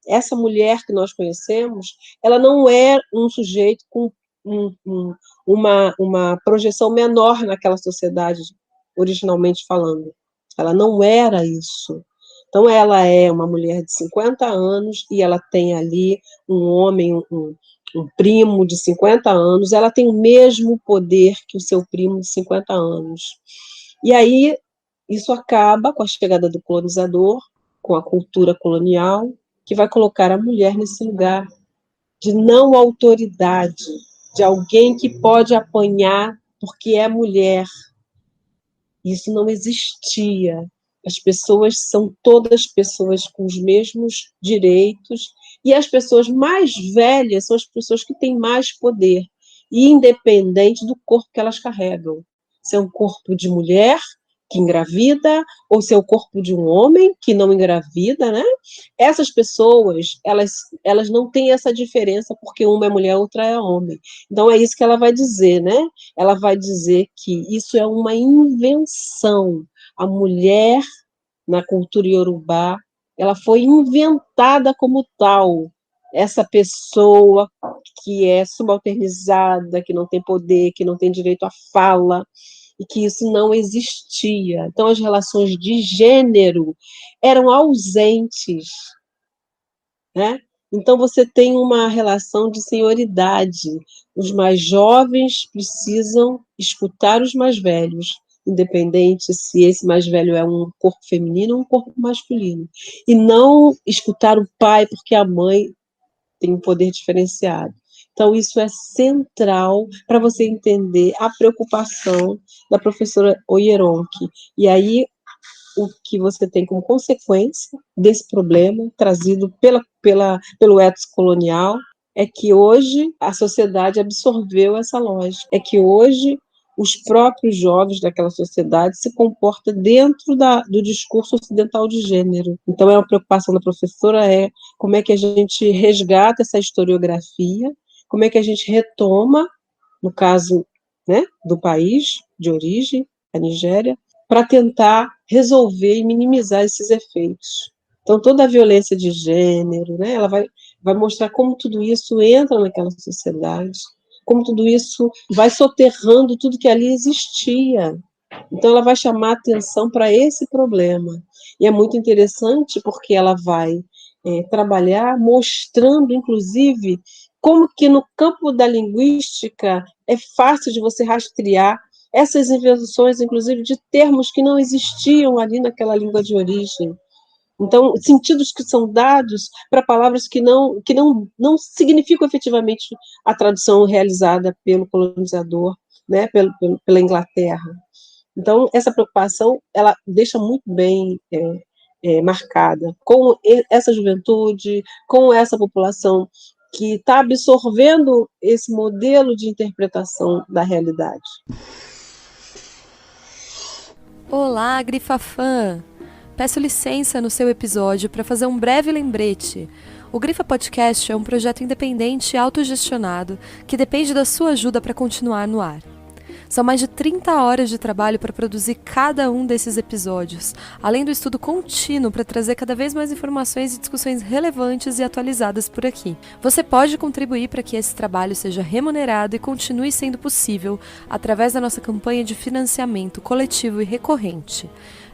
essa mulher que nós conhecemos, ela não é um sujeito com uma projeção menor naquela sociedade, originalmente falando. Ela não era isso. Então, ela é uma mulher de 50 anos e ela tem ali um homem, um primo de 50 anos, ela tem o mesmo poder que o seu primo de 50 anos. E aí, isso acaba com a chegada do colonizador, com a cultura colonial, que vai colocar a mulher nesse lugar de não autoridade, de alguém que pode apanhar porque é mulher. Isso não existia. As pessoas são todas pessoas com os mesmos direitos, e as pessoas mais velhas são as pessoas que têm mais poder, independente do corpo que elas carregam. Se é um corpo de mulher que engravida, ou se é o corpo de um homem que não engravida, né? Essas pessoas, elas não têm essa diferença porque uma é mulher, outra é homem. Então é isso que ela vai dizer, né? Ela vai dizer que isso é uma invenção. A mulher, na cultura iorubá, ela foi inventada como tal. Essa pessoa que é subalternizada, que não tem poder, que não tem direito à fala, e que isso não existia. Então, as relações de gênero eram ausentes, né? Então, você tem uma relação de senioridade. Os mais jovens precisam escutar os mais velhos, independente se esse mais velho é um corpo feminino ou um corpo masculino. E não escutar o pai porque a mãe tem um poder diferenciado. Então, isso é central para você entender a preocupação da professora Oyeronki. E aí, o que você tem como consequência desse problema trazido pelo ethos colonial é que hoje a sociedade absorveu essa lógica, é que hoje os próprios jovens daquela sociedade se comportam dentro do discurso ocidental de gênero. Então, é uma preocupação da professora como é que a gente resgata essa historiografia, como é que a gente retoma, no caso, né, do país de origem, a Nigéria, para tentar resolver e minimizar esses efeitos. Então, toda a violência de gênero, né, ela vai mostrar como tudo isso entra naquela sociedade, como tudo isso vai soterrando tudo que ali existia. Então, ela vai chamar atenção para esse problema. E é muito interessante porque ela vai trabalhar mostrando, inclusive, como que no campo da linguística é fácil de você rastrear essas invenções, inclusive, de termos que não existiam ali naquela língua de origem. Então, sentidos que são dados para palavras que não significam efetivamente a tradução realizada pelo colonizador, né, pela Inglaterra. Então, essa preocupação, ela deixa muito bem marcada com essa juventude, com essa população que está absorvendo esse modelo de interpretação da realidade. Olá, Grifafã! Peço licença no seu episódio para fazer um breve lembrete. O Grifa Podcast é um projeto independente e autogestionado que depende da sua ajuda para continuar no ar. São mais de 30 horas de trabalho para produzir cada um desses episódios, além do estudo contínuo para trazer cada vez mais informações e discussões relevantes e atualizadas por aqui. Você pode contribuir para que esse trabalho seja remunerado e continue sendo possível através da nossa campanha de financiamento coletivo e recorrente.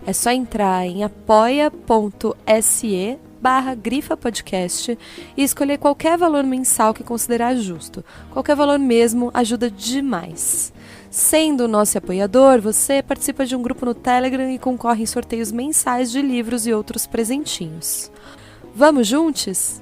É só entrar em apoia.se/Grifa Podcast e escolher qualquer valor mensal que considerar justo. Qualquer valor mesmo ajuda demais. Sendo nosso apoiador, você participa de um grupo no Telegram e concorre em sorteios mensais de livros e outros presentinhos. Vamos juntos?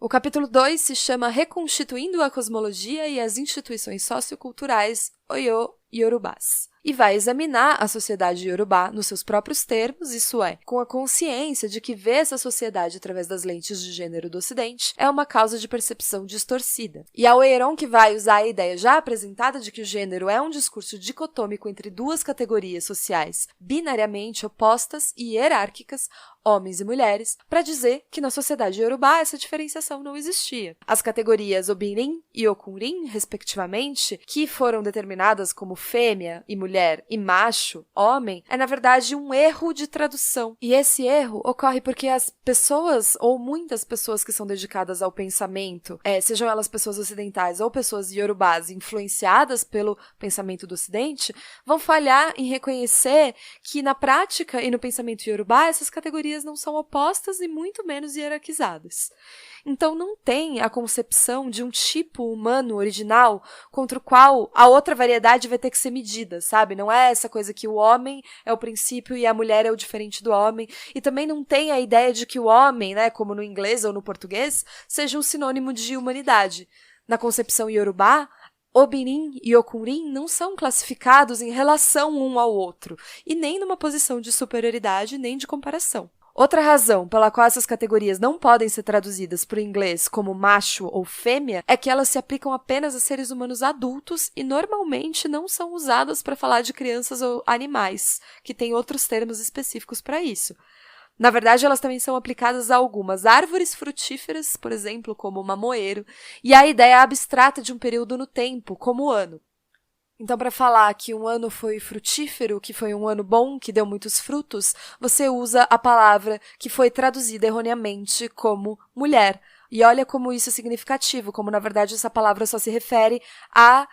O capítulo 2 se chama Reconstituindo a Cosmologia e as Instituições Socioculturais Oyo-Yorubás. E vai examinar a sociedade iorubá nos seus próprios termos, isso é, com a consciência de que ver essa sociedade através das lentes de gênero do Ocidente é uma causa de percepção distorcida. E a Oyeronki vai usar a ideia já apresentada de que o gênero é um discurso dicotômico entre duas categorias sociais binariamente opostas e hierárquicas, homens e mulheres, para dizer que na sociedade iorubá essa diferenciação não existia. As categorias Obinrin e Okunrin, respectivamente, que foram determinadas como fêmea e mulher e macho, homem, é na verdade um erro de tradução. E esse erro ocorre porque as pessoas, ou muitas pessoas que são dedicadas ao pensamento, sejam elas pessoas ocidentais ou pessoas iorubás influenciadas pelo pensamento do Ocidente, vão falhar em reconhecer que na prática e no pensamento iorubá essas categorias não são opostas e muito menos hierarquizadas. Então não tem a concepção de um tipo humano original contra o qual a outra variedade vai ter que ser medida, sabe? sabe? Não é essa coisa que o homem é o princípio e a mulher é o diferente do homem. E também não tem a ideia de que o homem, né, como no inglês ou no português, seja um sinônimo de humanidade. Na concepção iorubá, Obirim e Okunrim não são classificados em relação um ao outro, e nem numa posição de superioridade nem de comparação. Outra razão pela qual essas categorias não podem ser traduzidas para o inglês como macho ou fêmea é que elas se aplicam apenas a seres humanos adultos e normalmente não são usadas para falar de crianças ou animais, que têm outros termos específicos para isso. Na verdade, elas também são aplicadas a algumas árvores frutíferas, por exemplo, como o mamoeiro, e a ideia abstrata de um período no tempo, como o ano. Então, para falar que um ano foi frutífero, que foi um ano bom, que deu muitos frutos, você usa a palavra que foi traduzida erroneamente como mulher. E olha como isso é significativo, como na verdade essa palavra só se refere à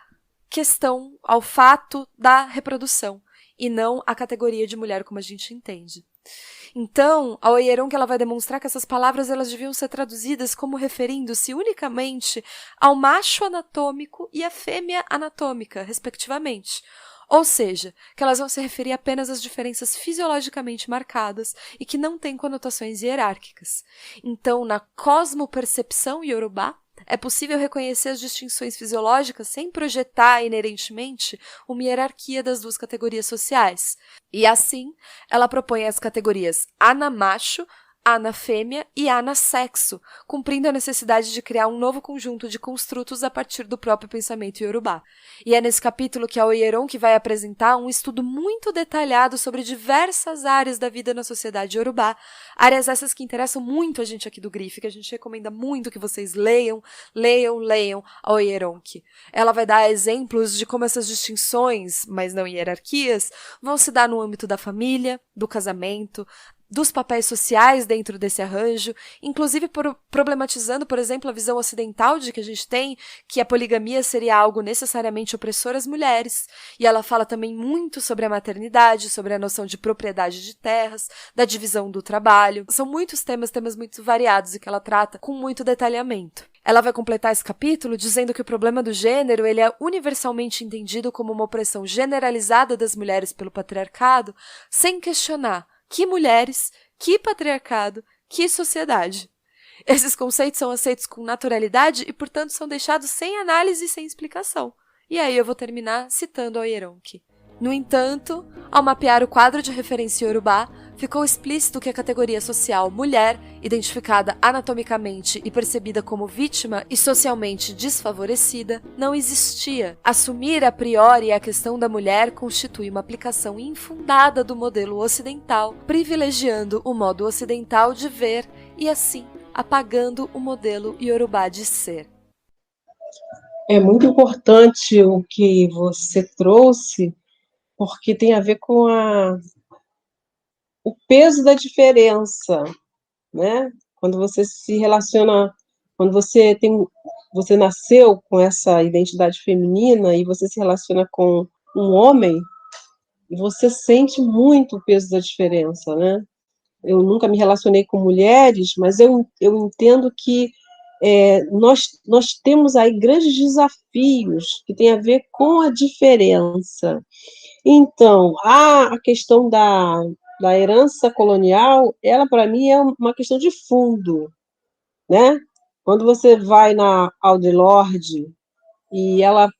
questão, ao fato da reprodução, e não à categoria de mulher como a gente entende. Então, a Oyeronki ela vai demonstrar que essas palavras elas deviam ser traduzidas como referindo-se unicamente ao macho anatômico e à fêmea anatômica, respectivamente. Ou seja, que elas vão se referir apenas às diferenças fisiologicamente marcadas e que não têm conotações hierárquicas. Então, na cosmopercepção iorubá, é possível reconhecer as distinções fisiológicas sem projetar inerentemente uma hierarquia das duas categorias sociais. E assim, ela propõe as categorias ana-macho, ana-fêmea e ana-sexo, cumprindo a necessidade de criar um novo conjunto de construtos a partir do próprio pensamento iorubá. E é nesse capítulo que a Oyeronki vai apresentar um estudo muito detalhado sobre diversas áreas da vida na sociedade iorubá, áreas essas que interessam muito a gente aqui do Grife, que a gente recomenda muito que vocês leiam a Oyeronki. Ela vai dar exemplos de como essas distinções, mas não hierarquias, vão se dar no âmbito da família, do casamento, dos papéis sociais dentro desse arranjo, inclusive problematizando, por exemplo, a visão ocidental de que a gente tem, que a poligamia seria algo necessariamente opressor às mulheres, e ela fala também muito sobre a maternidade, sobre a noção de propriedade de terras, da divisão do trabalho. São muitos temas muito variados e que ela trata com muito detalhamento. Ela vai completar esse capítulo dizendo que o problema do gênero ele é universalmente entendido como uma opressão generalizada das mulheres pelo patriarcado, sem questionar que mulheres, que patriarcado, que sociedade. Esses conceitos são aceitos com naturalidade e, portanto, são deixados sem análise e sem explicação. E aí eu vou terminar citando a Oyeronki. No entanto, ao mapear o quadro de referência iorubá, ficou explícito que a categoria social mulher, identificada anatomicamente e percebida como vítima e socialmente desfavorecida, não existia. Assumir a priori a questão da mulher constitui uma aplicação infundada do modelo ocidental, privilegiando o modo ocidental de ver e, assim, apagando o modelo iorubá de ser. É muito importante o que você trouxe, porque tem a ver com o peso da diferença, né? Quando você se relaciona, quando você nasceu com essa identidade feminina e você se relaciona com um homem, você sente muito o peso da diferença, né? Eu nunca me relacionei com mulheres, mas eu entendo que nós temos aí grandes desafios que têm a ver com a diferença. Então, a questão da herança colonial, ela, para mim, é uma questão de fundo, né? Quando você vai na Audre Lorde e ela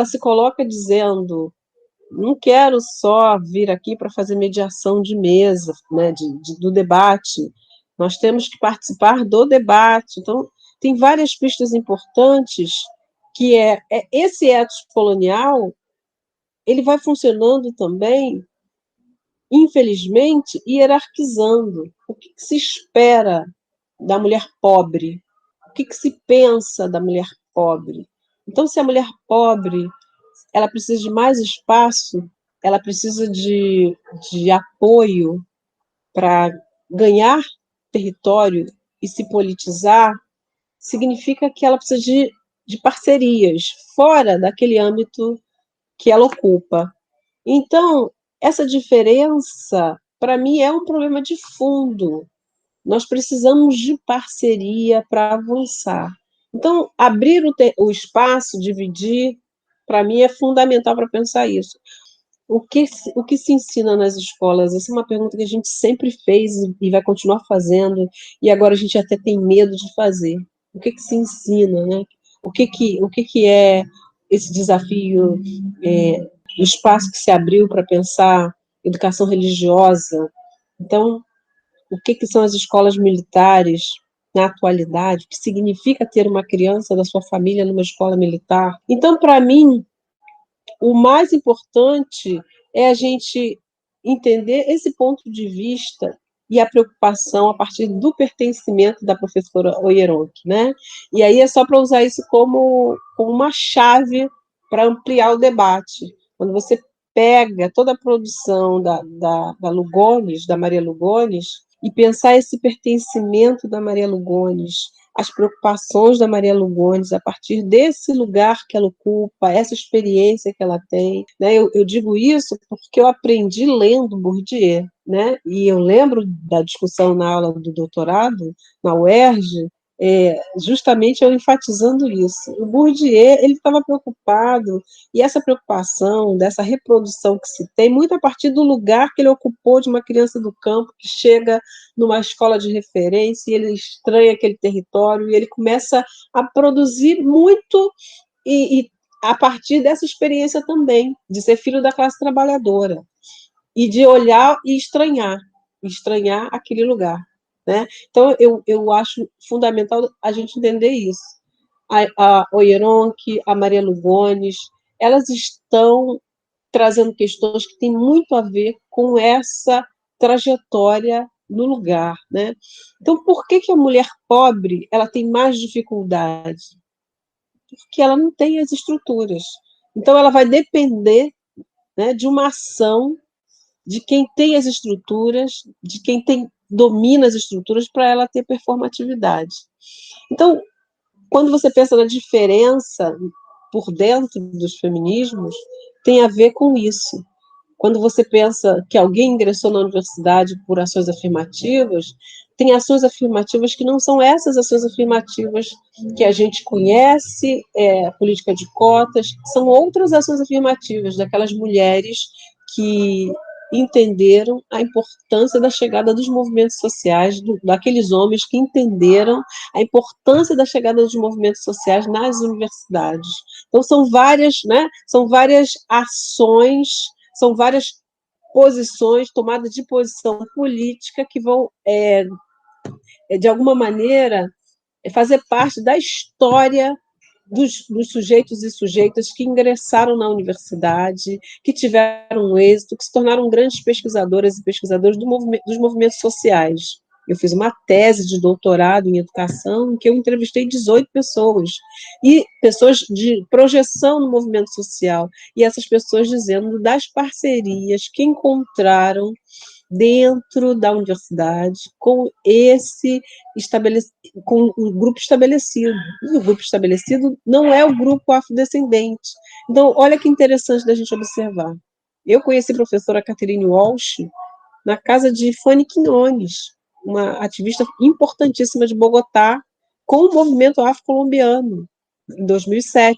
se coloca dizendo: não quero só vir aqui para fazer mediação de mesa, né, do debate, nós temos que participar do debate. Então, tem várias pistas importantes que esse ethos colonial, ele vai funcionando também, infelizmente, hierarquizando. O que se espera da mulher pobre? O que se pensa da mulher pobre? Então, se a mulher pobre ela precisa de mais espaço, ela precisa de apoio para ganhar território e se politizar, significa que ela precisa de parcerias fora daquele âmbito que ela ocupa. Então, essa diferença, para mim, é um problema de fundo. Nós precisamos de parceria para avançar. Então, abrir o espaço, dividir, Para mim é fundamental para pensar isso. O que se ensina nas escolas? Essa é uma pergunta que a gente sempre fez e vai continuar fazendo, e agora a gente até tem medo de fazer. O que se ensina, né? O que é esse desafio, o espaço que se abriu para pensar educação religiosa? Então, o que são as escolas militares na atualidade? O que significa ter uma criança da sua família numa escola militar? Então, para mim, o mais importante é a gente entender esse ponto de vista e a preocupação a partir do pertencimento da professora Oyeronki, né? E aí é só para usar isso como uma chave para ampliar o debate. Quando você pega toda a produção da Lugones, da Maria Lugones, e pensar esse pertencimento da Maria Lugones, as preocupações da Maria Lugones a partir desse lugar que ela ocupa, essa experiência que ela tem, né? Eu digo isso porque eu aprendi lendo Bourdieu, né? E eu lembro da discussão na aula do doutorado, na UERJ, justamente eu enfatizando isso. O Bourdieu, ele estava preocupado, e essa preocupação dessa reprodução que se tem, muito a partir do lugar que ele ocupou de uma criança do campo que chega numa escola de referência, e ele estranha aquele território, e ele começa a produzir muito, e a partir dessa experiência também, de ser filho da classe trabalhadora, e de olhar e estranhar aquele lugar. Né? Então, eu acho fundamental a gente entender isso. A Oyeronki, a Maria Lugones, elas estão trazendo questões que têm muito a ver com essa trajetória no lugar, né? Então, por que a mulher pobre ela tem mais dificuldade? Porque ela não tem as estruturas. Então, ela vai depender, né, de uma ação de quem tem as estruturas, de quem domina as estruturas para ela ter performatividade. Então, quando você pensa na diferença por dentro dos feminismos, tem a ver com isso. Quando você pensa que alguém ingressou na universidade por ações afirmativas, tem ações afirmativas que não são essas ações afirmativas que a gente conhece, a política de cotas, são outras ações afirmativas daquelas mulheres que entenderam a importância da chegada dos movimentos sociais, daqueles homens que entenderam a importância da chegada dos movimentos sociais nas universidades. Então, são várias, né, são várias ações, são várias posições, tomadas de posição política que vão, de alguma maneira, fazer parte da história dos sujeitos e sujeitas que ingressaram na universidade, que tiveram êxito, que se tornaram grandes pesquisadoras e pesquisadores dos movimentos sociais. Eu fiz uma tese de doutorado em educação em que eu entrevistei 18 pessoas, e pessoas de projeção no movimento social, e essas pessoas dizendo das parcerias que encontraram dentro da universidade com com o grupo estabelecido. E o grupo estabelecido não é o grupo afrodescendente. Então, olha que interessante da gente observar. Eu conheci a professora Catherine Walsh na casa de Fanny Quinones, uma ativista importantíssima de Bogotá, com o movimento afro-colombiano, em 2007.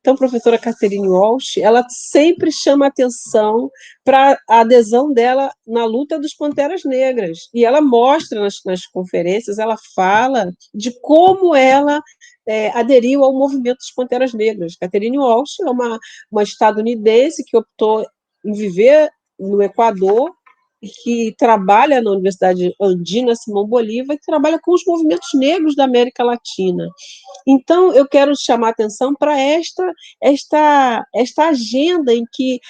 Então, a professora Catherine Walsh, ela sempre chama atenção para a adesão dela na luta dos Panteras Negras. E ela mostra nas conferências, ela fala de como ela aderiu ao movimento dos Panteras Negras. Catherine Walsh é uma estadunidense que optou em viver no Equador, que trabalha na Universidade Andina Simão Bolívar, e trabalha com os movimentos negros da América Latina. Então, eu quero chamar a atenção para esta agenda em que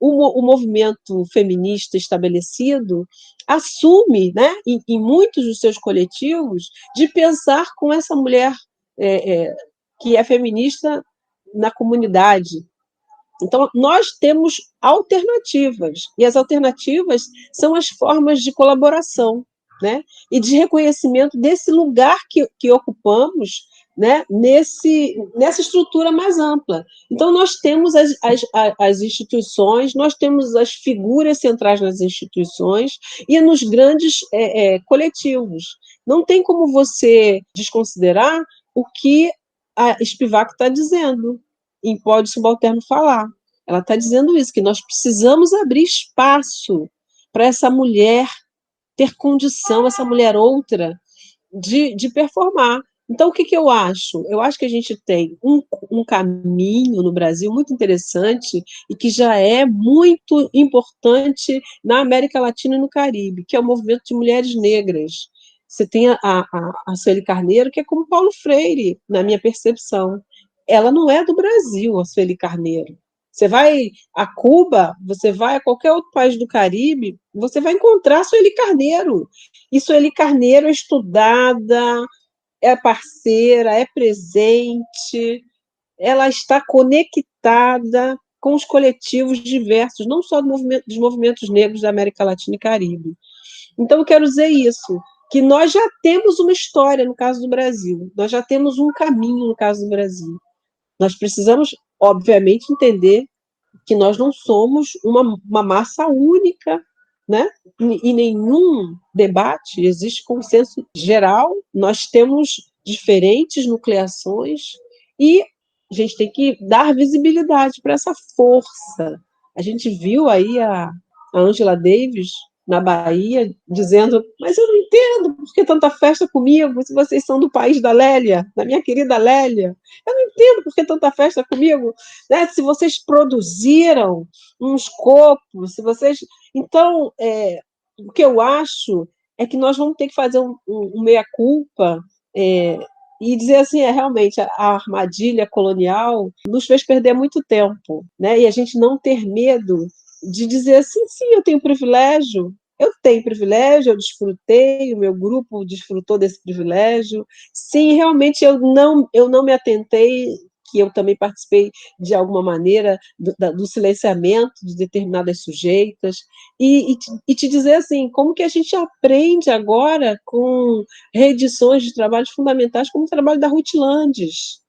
o movimento feminista estabelecido assume, né, em muitos dos seus coletivos, de pensar com essa mulher que é feminista na comunidade. Então, nós temos alternativas, e as alternativas são as formas de colaboração, né, e de reconhecimento desse lugar que ocupamos, né, nessa estrutura mais ampla. Então, nós temos as instituições, nós temos as figuras centrais nas instituições e nos grandes coletivos. Não tem como você desconsiderar o que a Spivak está dizendo. em Pode Subalterno Falar. Ela está dizendo isso, que nós precisamos abrir espaço para essa mulher ter condição, essa mulher outra, de performar. Então, o que eu acho? Eu acho que a gente tem um caminho no Brasil muito interessante e que já é muito importante na América Latina e no Caribe, que é o movimento de mulheres negras. Você tem a Sueli Carneiro, que é como Paulo Freire, na minha percepção. Ela não é do Brasil, a Sueli Carneiro. Você vai a Cuba, você vai a qualquer outro país do Caribe, você vai encontrar a Sueli Carneiro. E Sueli Carneiro é estudada, é parceira, é presente, ela está conectada com os coletivos diversos, não só dos movimentos negros da América Latina e Caribe. Então, eu quero dizer isso, que nós já temos uma história no caso do Brasil, nós já temos um caminho no caso do Brasil. Nós precisamos, obviamente, entender que nós não somos uma massa única, né? Em nenhum debate existe consenso geral, nós temos diferentes nucleações e a gente tem que dar visibilidade para essa força. A gente viu aí a Angela Davis na Bahia dizendo, mas eu não entendo por que tanta festa comigo, se vocês são do país da Lélia, da minha querida Lélia, eu não entendo por que tanta festa comigo, né? Se vocês produziram um escopo, se vocês... Então, o que eu acho é que nós vamos ter que fazer um meia-culpa e dizer assim, realmente, a armadilha colonial nos fez perder muito tempo, né? E a gente não ter medo de dizer assim, sim, eu tenho privilégio, eu desfrutei, o meu grupo desfrutou desse privilégio, sim, realmente eu não me atentei, que eu também participei de alguma maneira do silenciamento de determinadas sujeitas, e te dizer assim, como que a gente aprende agora com reedições de trabalhos fundamentais, como o trabalho da Ruth Landes,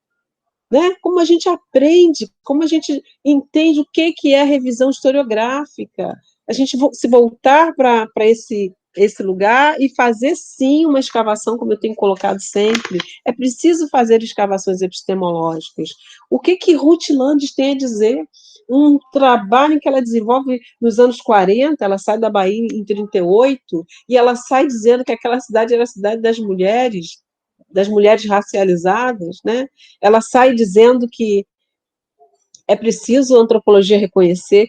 né? Como a gente aprende, como a gente entende o que é revisão historiográfica, a gente se voltar para esse lugar e fazer, sim, uma escavação, como eu tenho colocado sempre, é preciso fazer escavações epistemológicas. O que Ruth Landes tem a dizer? Um trabalho que ela desenvolve nos anos 40, ela sai da Bahia em 38, e ela sai dizendo que aquela cidade era a cidade das mulheres racializadas, né? Ela sai dizendo que é preciso a antropologia reconhecer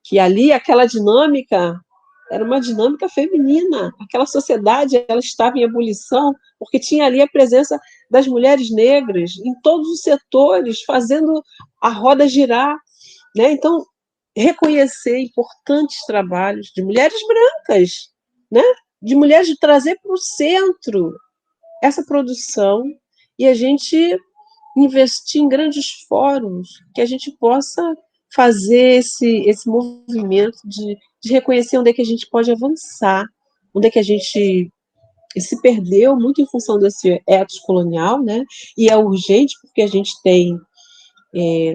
que ali aquela dinâmica era uma dinâmica feminina, aquela sociedade ela estava em ebulição, porque tinha ali a presença das mulheres negras em todos os setores, fazendo a roda girar, né? Então, reconhecer importantes trabalhos de mulheres brancas, né? De mulheres, de trazer para o centro essa produção e a gente investir em grandes fóruns, que a gente possa fazer esse movimento de reconhecer onde é que a gente pode avançar, onde é que a gente se perdeu muito em função desse ethos colonial, né? E é urgente porque a gente tem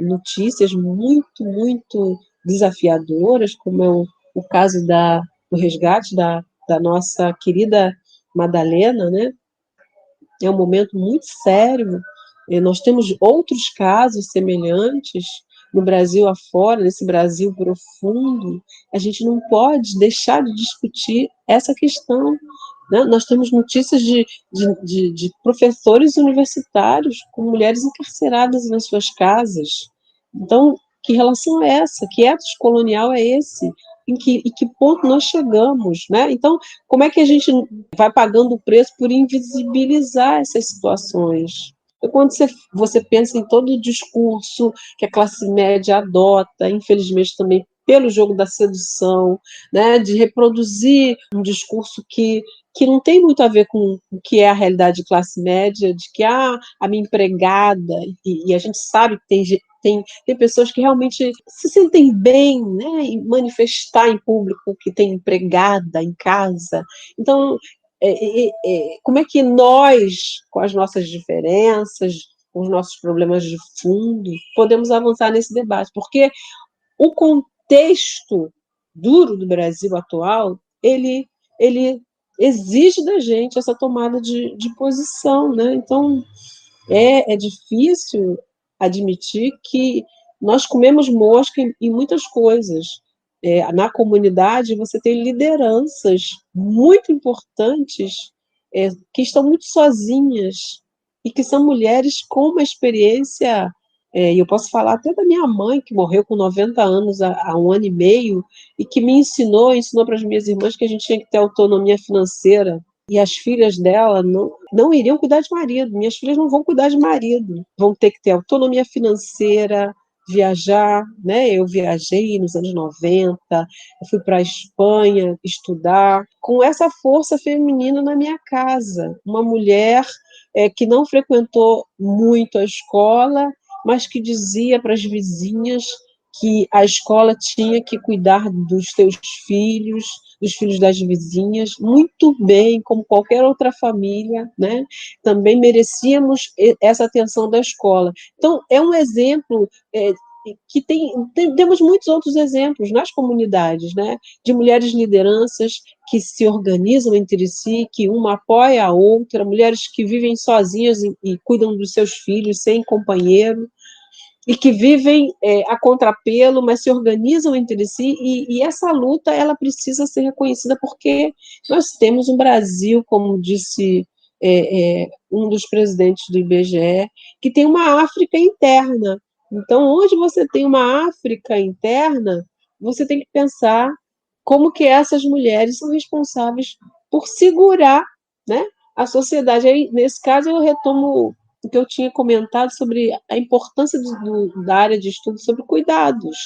notícias muito desafiadoras, como é o caso do resgate da nossa querida Madalena, né? É um momento muito sério. Nós temos outros casos semelhantes no Brasil afora, nesse Brasil profundo. A gente não pode deixar de discutir essa questão, né? Nós temos notícias de professores universitários com mulheres encarceradas nas suas casas. Então, que relação é essa? Que ethos colonial é esse? Em que ponto nós chegamos, né? Então, como é que a gente vai pagando o preço por invisibilizar essas situações? E quando você pensa em todo o discurso que a classe média adota, infelizmente também pelo jogo da sedução, né, de reproduzir um discurso que não tem muito a ver com o que é a realidade de classe média, de que a minha empregada, e a gente sabe que tem pessoas que realmente se sentem bem, né, em manifestar em público que tem empregada em casa. Então, como é que nós, com as nossas diferenças, com os nossos problemas de fundo, podemos avançar nesse debate? Porque o contexto duro do Brasil atual, ele exige da gente essa tomada de posição, né? Então, é difícil admitir que nós comemos mosca em muitas coisas. Na comunidade, você tem lideranças muito importantes que estão muito sozinhas e que são mulheres com uma experiência. E eu posso falar até da minha mãe, que morreu com 90 anos há um ano e meio, e que me ensinou para as minhas irmãs que a gente tinha que ter autonomia financeira. E as filhas dela não iriam cuidar de marido. Minhas filhas não vão cuidar de marido. Vão ter que ter autonomia financeira, viajar, né? Eu viajei nos anos 90, eu fui para a Espanha estudar, com essa força feminina na minha casa. Uma mulher que não frequentou muito a escola, mas que dizia para as vizinhas que a escola tinha que cuidar dos seus filhos, dos filhos das vizinhas, muito bem, como qualquer outra família, né? Também merecíamos essa atenção da escola. Então, é um exemplo que temos muitos outros exemplos nas comunidades, né? De mulheres lideranças que se organizam entre si, que uma apoia a outra, mulheres que vivem sozinhas e cuidam dos seus filhos sem companheiro, e que vivem a contrapelo, mas se organizam entre si, e essa luta ela precisa ser reconhecida, porque nós temos um Brasil, como disse um dos presidentes do IBGE, que tem uma África interna. Então, onde você tem uma África interna, você tem que pensar como que essas mulheres são responsáveis por segurar, né, a sociedade. Aí, nesse caso, eu retomo o que eu tinha comentado sobre a importância da área de estudo sobre cuidados,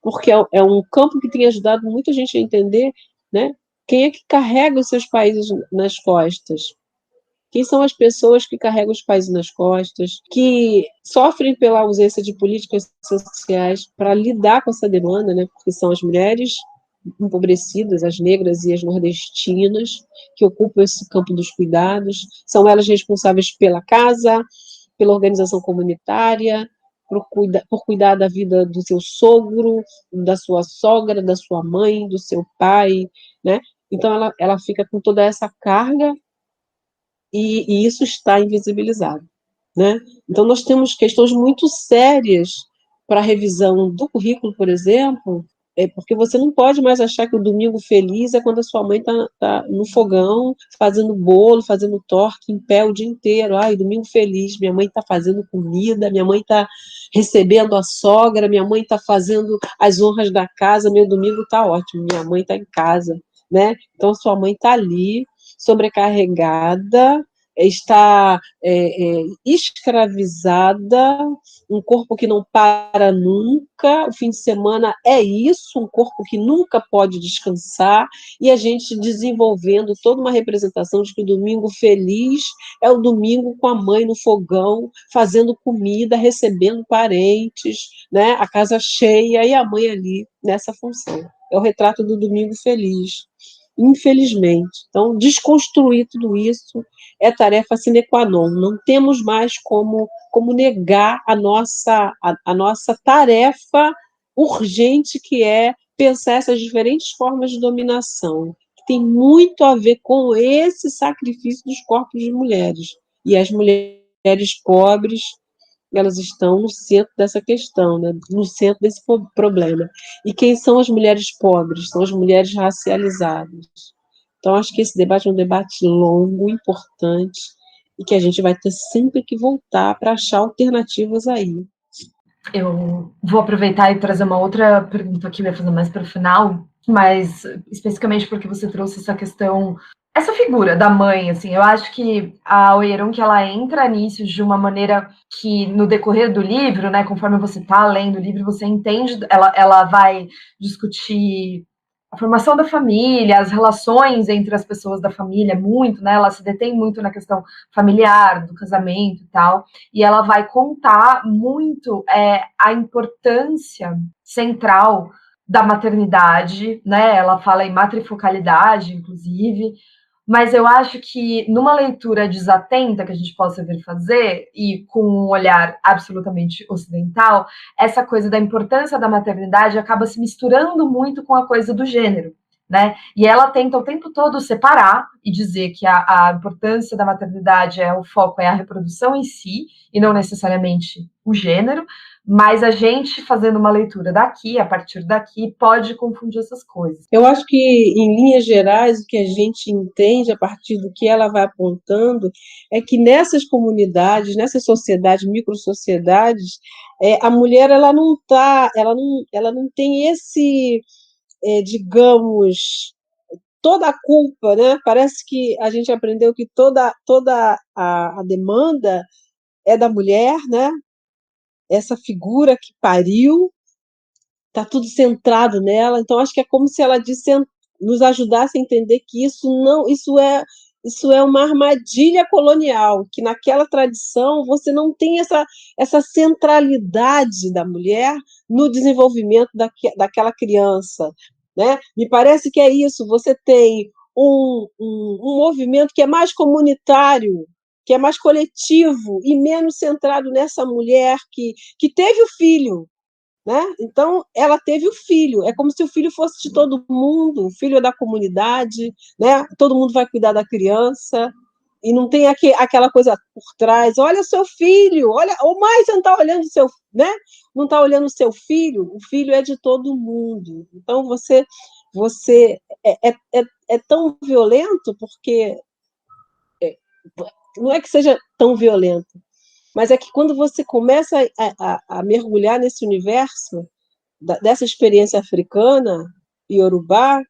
porque é um campo que tem ajudado muita gente a entender, né, quem é que carrega os seus países nas costas. Quem são as pessoas que carregam os países nas costas, que sofrem pela ausência de políticas sociais para lidar com essa demanda, né, porque são as mulheres empobrecidas, as negras e as nordestinas, que ocupam esse campo dos cuidados, são elas responsáveis pela casa, pela organização comunitária, por cuidar da vida do seu sogro, da sua sogra, da sua mãe, do seu pai, né? Então, ela fica com toda essa carga e isso está invisibilizado, né? Então, nós temos questões muito sérias para a revisão do currículo, por exemplo, porque você não pode mais achar que o domingo feliz é quando a sua mãe tá no fogão, fazendo bolo, fazendo torta em pé o dia inteiro. Ai, domingo feliz, minha mãe está fazendo comida, minha mãe está recebendo a sogra, minha mãe está fazendo as honras da casa, meu domingo está ótimo, minha mãe está em casa, né? Então, sua mãe está ali, sobrecarregada, está escravizada, um corpo que não para nunca, o fim de semana é isso, um corpo que nunca pode descansar, e a gente desenvolvendo toda uma representação de que o domingo feliz é o domingo com a mãe no fogão, fazendo comida, recebendo parentes, né, a casa cheia e a mãe ali nessa função. É o retrato do domingo feliz, infelizmente. Então, desconstruir tudo isso é tarefa sine qua non. Não temos mais como negar a nossa tarefa urgente, que é pensar essas diferentes formas de dominação, que tem muito a ver com esse sacrifício dos corpos de mulheres. E as mulheres pobres, elas estão no centro dessa questão, né? No centro desse problema. E quem são as mulheres pobres? São as mulheres racializadas. Então, acho que esse debate é um debate longo, importante, e que a gente vai ter sempre que voltar para achar alternativas aí. Eu vou aproveitar e trazer uma outra pergunta aqui, vai fazer mais para o final, mas especificamente porque você trouxe essa questão, essa figura da mãe, assim, eu acho que a Oyeron, que ela entra nisso de uma maneira que no decorrer do livro, né, conforme você está lendo o livro, você entende, ela vai discutir a formação da família, as relações entre as pessoas da família, muito, né? Ela se detém muito na questão familiar, do casamento e tal, e ela vai contar muito a importância central da maternidade, né? Ela fala em matrifocalidade, inclusive, mas eu acho que numa leitura desatenta que a gente possa vir fazer, e com um olhar absolutamente ocidental, essa coisa da importância da maternidade acaba se misturando muito com a coisa do gênero. né? E ela tenta o tempo todo separar e dizer que a importância da maternidade o foco é a reprodução em si, e não necessariamente o gênero, mas a gente fazendo uma leitura daqui, a partir daqui, pode confundir essas coisas. Eu acho que, em linhas gerais, o que a gente entende a partir do que ela vai apontando é que nessas comunidades, nessas sociedades, microsociedades, a mulher ela não tem esse, digamos, toda a culpa, né? Parece que a gente aprendeu que toda a demanda é da mulher, né? Essa figura que pariu, está tudo centrado nela. Então, acho que é como se ela nos ajudasse a entender que isso é uma armadilha colonial, que naquela tradição você não tem essa centralidade da mulher no desenvolvimento daquela criança. Né? Me parece que é isso, você tem um movimento que é mais comunitário, que é mais coletivo e menos centrado nessa mulher que teve o filho, né? Então, ela teve o filho, é como se o filho fosse de todo mundo, o filho é da comunidade, né? Todo mundo vai cuidar da criança, e não tem aquela coisa por trás, olha o seu filho, olha, ou mais você não está olhando o seu, né? Não está olhando o seu filho, o filho é de todo mundo. Então, você é tão violento porque não é que seja tão violento, mas é que quando você começa a mergulhar nesse universo dessa experiência africana, iorubá,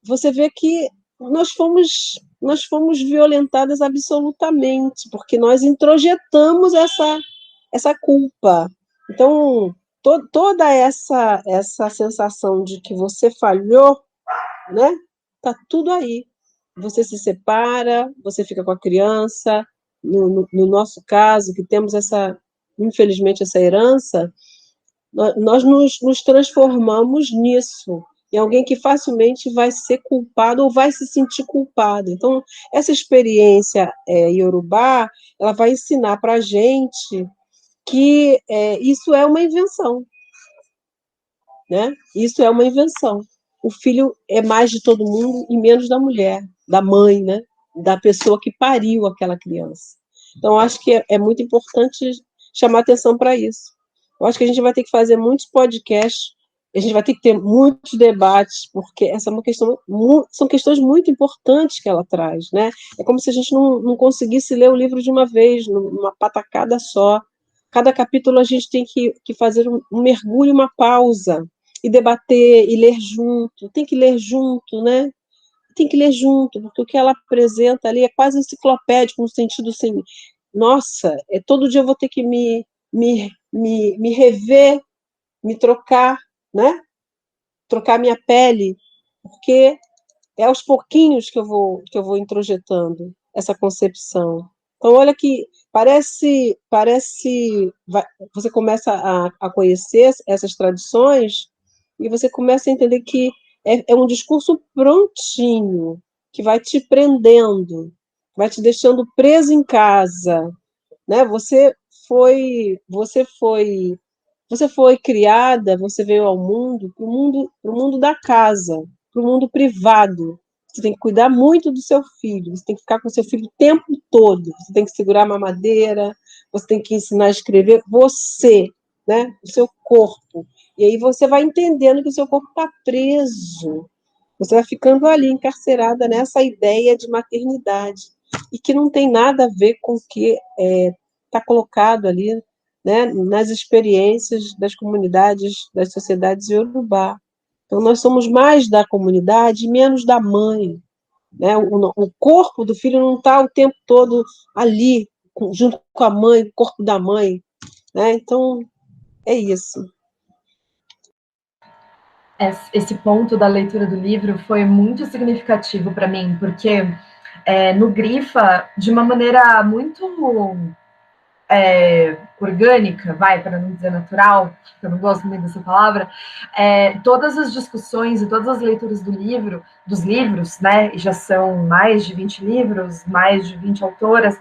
você vê que nós fomos violentadas absolutamente, porque nós introjetamos essa culpa. Então, toda essa sensação de que você falhou, né? Tá tudo aí. Você se separa, você fica com a criança. No nosso caso, que temos infelizmente, essa herança, nós nos transformamos nisso, em alguém que facilmente vai ser culpado ou vai se sentir culpado. Então, essa experiência iorubá, ela vai ensinar para a gente que isso é uma invenção, né? Isso é uma invenção. O filho é mais de todo mundo e menos da mulher, da mãe, né? Da pessoa que pariu aquela criança. Então, acho que é muito importante chamar atenção para isso. Eu acho que a gente vai ter que fazer muitos podcasts, a gente vai ter que ter muitos debates, porque essa é uma questão, são questões muito importantes que ela traz, né? É como se a gente não conseguisse ler o livro de uma vez, numa patacada só. Cada capítulo a gente tem que fazer um mergulho, uma pausa, e debater, e ler junto. Tem que ler junto, né? Tem que ler junto, porque o que ela apresenta ali é quase enciclopédico, no sentido assim, nossa, todo dia eu vou ter que me rever, me trocar, né? Trocar minha pele, porque é aos pouquinhos que eu vou introjetando essa concepção. Então, olha que você começa a conhecer essas tradições e você começa a entender que é um discurso prontinho, que vai te prendendo, vai te deixando preso em casa, né? Você foi criada, você veio ao mundo, para o mundo da casa, para o mundo privado. Você tem que cuidar muito do seu filho, você tem que ficar com o seu filho o tempo todo, você tem que segurar a mamadeira, você tem que ensinar a escrever você, né? O seu corpo. E aí você vai entendendo que o seu corpo está preso. Você vai ficando ali, encarcerada nessa ideia de maternidade, e que não tem nada a ver com o que está colocado ali, né, nas experiências das comunidades, das sociedades iorubá. Então, nós somos mais da comunidade e menos da mãe. Né? O corpo do filho não está o tempo todo ali, junto com a mãe, o corpo da mãe. Né? Então, é isso. Esse ponto da leitura do livro foi muito significativo para mim, porque no Grifa, de uma maneira muito orgânica, para não dizer natural, porque eu não gosto muito dessa palavra, todas as discussões e todas as leituras dos livros, né, já são mais de 20 livros, mais de 20 autoras,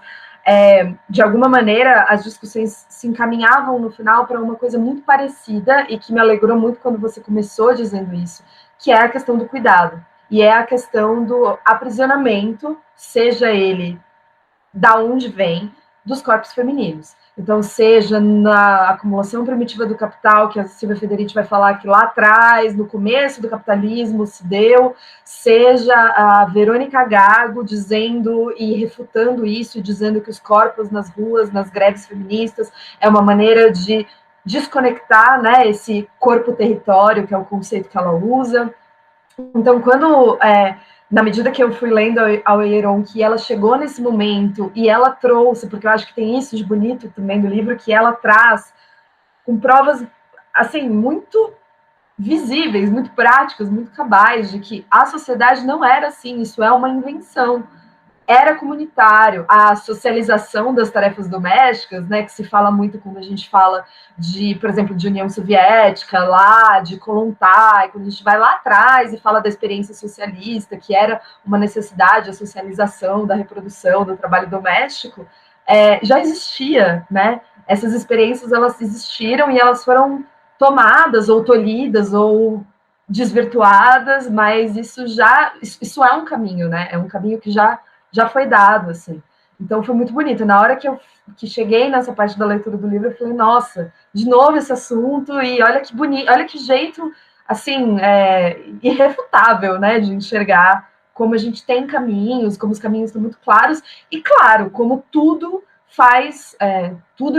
de alguma maneira as discussões se encaminhavam no final para uma coisa muito parecida, e que me alegrou muito quando você começou dizendo isso, que é a questão do cuidado. E é a questão do aprisionamento, seja ele da onde vem, dos corpos femininos. Então, seja na acumulação primitiva do capital, que a Silvia Federici vai falar que lá atrás, no começo do capitalismo, se deu, seja a Verônica Gago dizendo e refutando isso, dizendo que os corpos nas ruas, nas greves feministas, é uma maneira de desconectar, né, esse corpo-território, que é o conceito que ela usa. Então, quando na medida que eu fui lendo a Oyeron, que ela chegou nesse momento e ela trouxe, porque eu acho que tem isso de bonito também do livro, que ela traz com provas, assim, muito visíveis, muito práticas, muito cabais, de que a sociedade não era assim, isso é uma invenção. Era comunitário, a socialização das tarefas domésticas, né, que se fala muito quando a gente fala de, por exemplo, de União Soviética, lá, de Kollontai, quando a gente vai lá atrás e fala da experiência socialista, que era uma necessidade, a socialização da reprodução, do trabalho doméstico, já existia, né? Essas experiências, elas existiram e elas foram tomadas ou tolhidas ou desvirtuadas, mas isso é um caminho, né? É um caminho que já foi dado, assim. Então foi muito bonito. Na hora que cheguei nessa parte da leitura do livro, eu falei, nossa, de novo esse assunto, e olha que bonito, olha que jeito, assim, irrefutável, né, de enxergar como a gente tem caminhos, como os caminhos estão muito claros, e claro, como tudo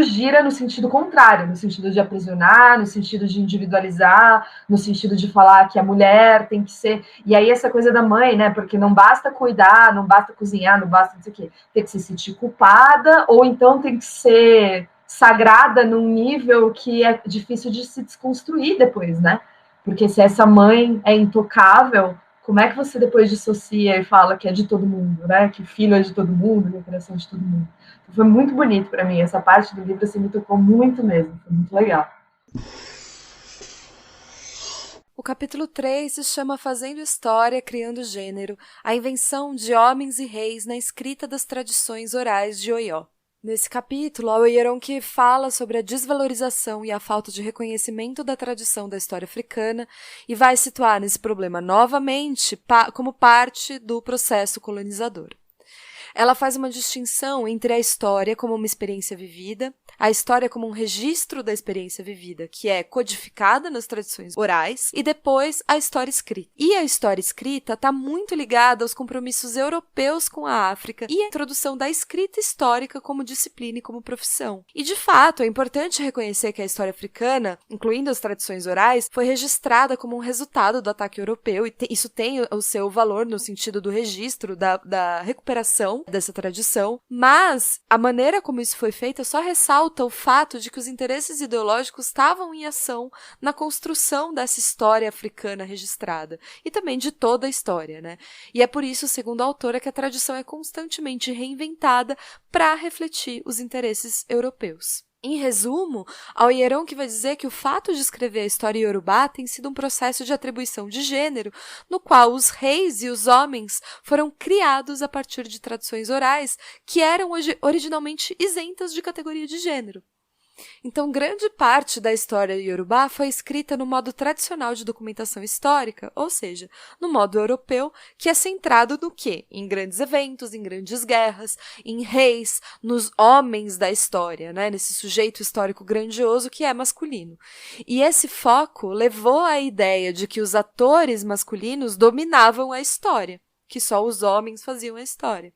gira no sentido contrário, no sentido de aprisionar, no sentido de individualizar, no sentido de falar que a mulher tem que ser... E aí essa coisa da mãe, né? Porque não basta cuidar, não basta cozinhar, não basta não sei o quê. Tem que se sentir culpada, ou então tem que ser sagrada num nível que é difícil de se desconstruir depois, né? Porque se essa mãe é intocável, como é que você depois dissocia e fala que é de todo mundo, né? Que o filho é de todo mundo, que a criação é de todo mundo. Foi muito bonito para mim, essa parte do livro assim, me tocou muito mesmo, foi muito legal. O capítulo 3 se chama Fazendo História, Criando Gênero, a invenção de homens e reis na escrita das tradições orais de Oió. Nesse capítulo, a Oyeronki fala sobre a desvalorização e a falta de reconhecimento da tradição da história africana e vai situar esse problema novamente como parte do processo colonizador. Ela faz uma distinção entre a história como uma experiência vivida, a história como um registro da experiência vivida, que é codificada nas tradições orais, e depois a história escrita. E a história escrita está muito ligada aos compromissos europeus com a África e à introdução da escrita histórica como disciplina e como profissão. E, de fato, é importante reconhecer que a história africana, incluindo as tradições orais, foi registrada como um resultado do ataque europeu, e isso tem o seu valor no sentido do registro, da recuperação dessa tradição, mas a maneira como isso foi feita só ressalta o fato de que os interesses ideológicos estavam em ação na construção dessa história africana registrada, e também de toda a história, né? E é por isso, segundo a autora, que a tradição é constantemente reinventada para refletir os interesses europeus. Em resumo, a Oyeronki vai dizer que o fato de escrever a história iorubá tem sido um processo de atribuição de gênero, no qual os reis e os homens foram criados a partir de tradições orais que eram originalmente isentas de categoria de gênero. Então, grande parte da história iorubá foi escrita no modo tradicional de documentação histórica, ou seja, no modo europeu, que é centrado no quê? Em grandes eventos, em grandes guerras, em reis, nos homens da história, né? Nesse sujeito histórico grandioso que é masculino. E esse foco levou à ideia de que os atores masculinos dominavam a história, que só os homens faziam a história.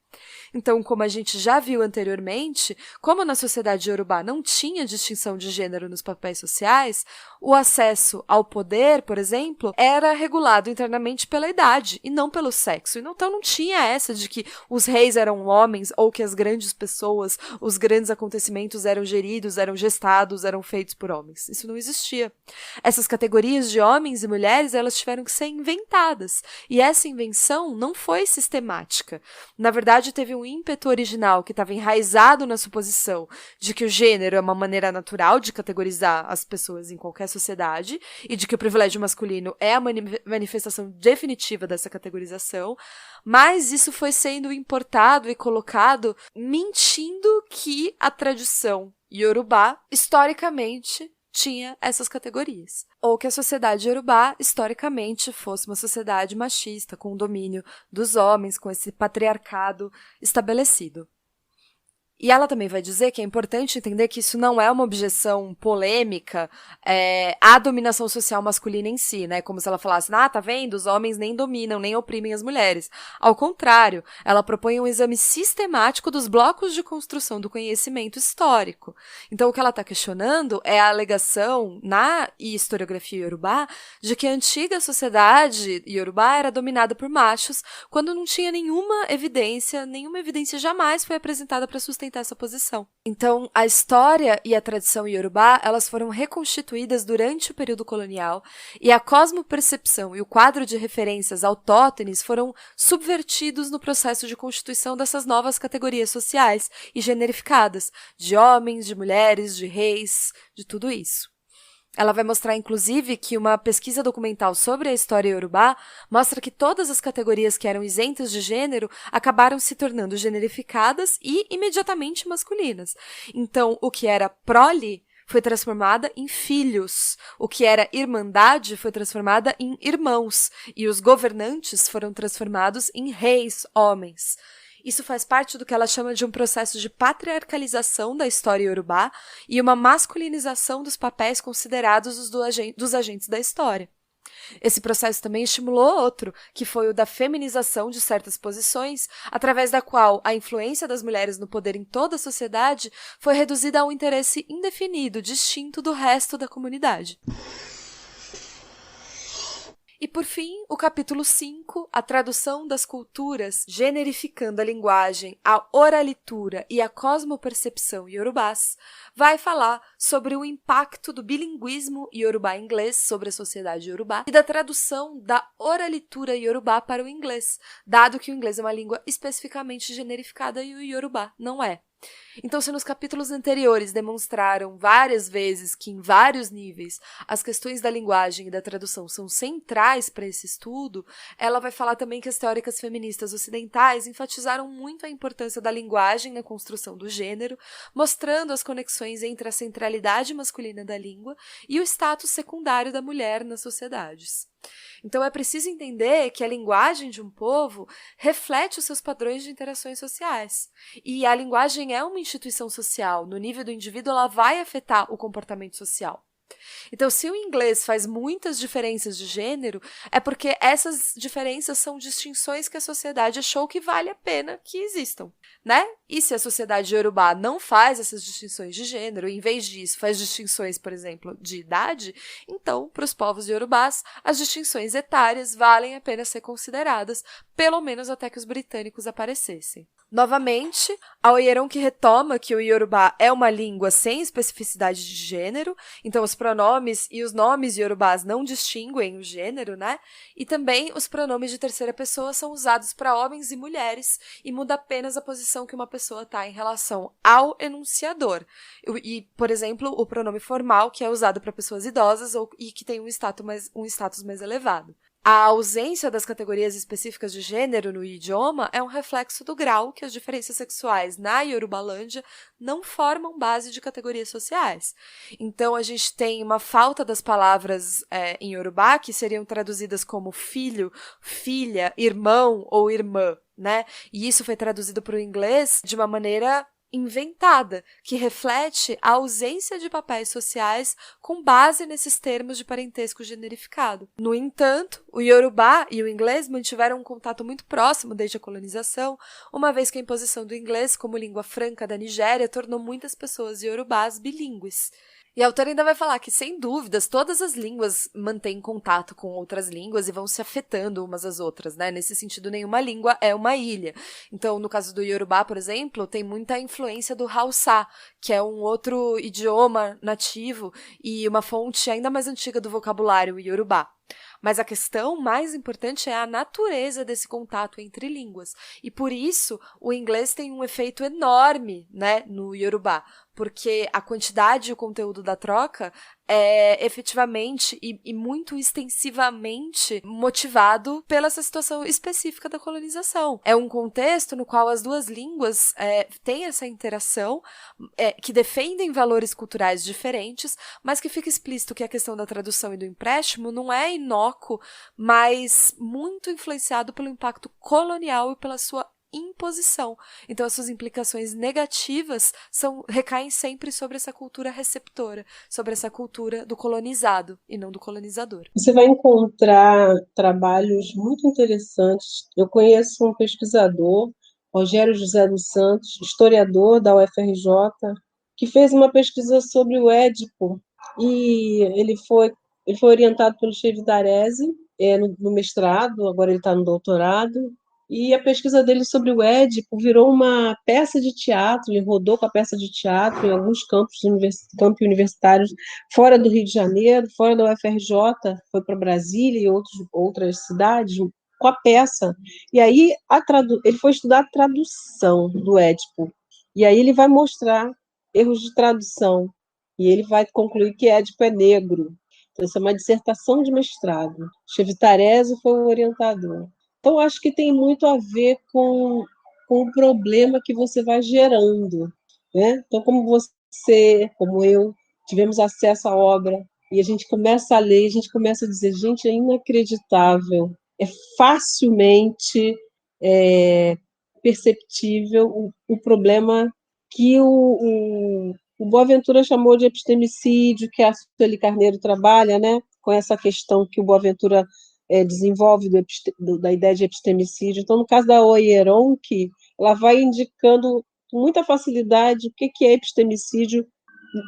Então, como a gente já viu anteriormente, como na sociedade iorubá não tinha distinção de gênero nos papéis sociais, o acesso ao poder, por exemplo, era regulado internamente pela idade e não pelo sexo. Então não tinha essa de que os reis eram homens ou que as grandes pessoas, os grandes acontecimentos eram geridos, eram gestados, eram feitos por homens. Isso não existia. Essas categorias de homens e mulheres, elas tiveram que ser inventadas. E essa invenção não foi sistemática. Na verdade, teve um ímpeto original que estava enraizado na suposição de que o gênero é uma maneira natural de categorizar as pessoas em qualquer sociedade e de que o privilégio masculino é a manifestação definitiva dessa categorização, mas isso foi sendo importado e colocado mentindo que a tradição iorubá, historicamente, tinha essas categorias. Ou que a sociedade iorubá, historicamente, fosse uma sociedade machista, com o domínio dos homens, com esse patriarcado estabelecido. E ela também vai dizer que é importante entender que isso não é uma objeção polêmica à dominação social masculina em si, né? Como se ela falasse, tá vendo? Os homens nem dominam, nem oprimem as mulheres. Ao contrário, ela propõe um exame sistemático dos blocos de construção do conhecimento histórico. Então, o que ela está questionando é a alegação na historiografia iorubá de que a antiga sociedade iorubá era dominada por machos, quando não tinha nenhuma evidência jamais foi apresentada para sustentar essa posição. Então, a história e a tradição iorubá, elas foram reconstituídas durante o período colonial e a cosmopercepção e o quadro de referências autóctones foram subvertidos no processo de constituição dessas novas categorias sociais e generificadas, de homens, de mulheres, de reis, de tudo isso. Ela vai mostrar, inclusive, que uma pesquisa documental sobre a história iorubá mostra que todas as categorias que eram isentas de gênero acabaram se tornando generificadas e imediatamente masculinas. Então, o que era prole foi transformada em filhos, o que era irmandade foi transformada em irmãos, e os governantes foram transformados em reis, homens. Isso faz parte do que ela chama de um processo de patriarcalização da história iorubá e uma masculinização dos papéis considerados os dos agentes da história. Esse processo também estimulou outro, que foi o da feminização de certas posições, através da qual a influência das mulheres no poder em toda a sociedade foi reduzida a um interesse indefinido, distinto do resto da comunidade. E, por fim, o capítulo 5, a tradução das culturas, generificando a linguagem, a oralitura e a cosmopercepção iorubás, vai falar sobre o impacto do bilinguismo iorubá-inglês sobre a sociedade iorubá e da tradução da oralitura iorubá para o inglês, dado que o inglês é uma língua especificamente generificada e o iorubá não é. Então, se nos capítulos anteriores demonstraram várias vezes que, em vários níveis, as questões da linguagem e da tradução são centrais para esse estudo, ela vai falar também que as teóricas feministas ocidentais enfatizaram muito a importância da linguagem na construção do gênero, mostrando as conexões entre a centralidade masculina da língua e o status secundário da mulher nas sociedades. Então, é preciso entender que a linguagem de um povo reflete os seus padrões de interações sociais. E a linguagem é uma instituição social. No nível do indivíduo, ela vai afetar o comportamento social. Então, se o inglês faz muitas diferenças de gênero, é porque essas diferenças são distinções que a sociedade achou que vale a pena que existam, né? E se a sociedade iorubá não faz essas distinções de gênero, e em vez disso faz distinções, por exemplo, de idade, então, para os povos iorubás, as distinções etárias valem a pena ser consideradas, pelo menos até que os britânicos aparecessem. Novamente, a Oyeron que retoma que o iorubá é uma língua sem especificidade de gênero, então os pronomes e os nomes iorubás não distinguem o gênero, né? E também os pronomes de terceira pessoa são usados para homens e mulheres e muda apenas a posição que uma pessoa está em relação ao enunciador. E, por exemplo, o pronome formal, que é usado para pessoas idosas e que tem um status mais elevado. A ausência das categorias específicas de gênero no idioma é um reflexo do grau que as diferenças sexuais na Yorubalândia não formam base de categorias sociais. Então, a gente tem uma falta das palavras em Yorubá, que seriam traduzidas como filho, filha, irmão ou irmã, né? E isso foi traduzido para o inglês de uma maneira inventada, que reflete a ausência de papéis sociais com base nesses termos de parentesco generificado. No entanto, o Yorubá e o inglês mantiveram um contato muito próximo desde a colonização, uma vez que a imposição do inglês como língua franca da Nigéria tornou muitas pessoas iorubás bilíngues. E a autora ainda vai falar que, sem dúvidas, todas as línguas mantêm contato com outras línguas e vão se afetando umas às outras, né? Nesse sentido, nenhuma língua é uma ilha. Então, no caso do Yorubá, por exemplo, tem muita influência do Hausa, que é um outro idioma nativo e uma fonte ainda mais antiga do vocabulário Yorubá. Mas a questão mais importante é a natureza desse contato entre línguas. E por isso, o inglês tem um efeito enorme, né, no Yorubá. porque a quantidade e o conteúdo da troca é efetivamente e muito extensivamente motivado pela essa situação específica da colonização. É um contexto no qual as duas línguas têm essa interação, que defendem valores culturais diferentes, mas que fica explícito que a questão da tradução e do empréstimo não é inócuo, mas muito influenciado pelo impacto colonial e pela sua imposição. Então, as suas implicações negativas recaem sempre sobre essa cultura receptora, sobre essa cultura do colonizado e não do colonizador. Você vai encontrar trabalhos muito interessantes. Eu conheço um pesquisador, Rogério José dos Santos, historiador da UFRJ, que fez uma pesquisa sobre o Édipo, e ele foi orientado pelo Che Vitarese, no mestrado, agora ele está no doutorado, e a pesquisa dele sobre o Édipo virou uma peça de teatro, ele rodou com a peça de teatro em alguns campos universitários fora do Rio de Janeiro, fora da UFRJ, foi para Brasília e outras cidades, com a peça. E aí ele foi estudar a tradução do Édipo, e aí ele vai mostrar erros de tradução, e ele vai concluir que Édipo é negro. Então, isso é uma dissertação de mestrado. Che Vitarese foi o orientador. Então, acho que tem muito a ver com o problema que você vai gerando, né? Então, como você, como eu, tivemos acesso à obra, e a gente começa a ler, a gente começa a dizer, gente, é inacreditável, é facilmente perceptível o problema que o Boaventura chamou de epistemicídio, que a Sueli Carneiro trabalha, né? Com essa questão que o Boaventura desenvolve da ideia de epistemicídio. Então, no caso da Oyeronki, ela vai indicando com muita facilidade o que é epistemicídio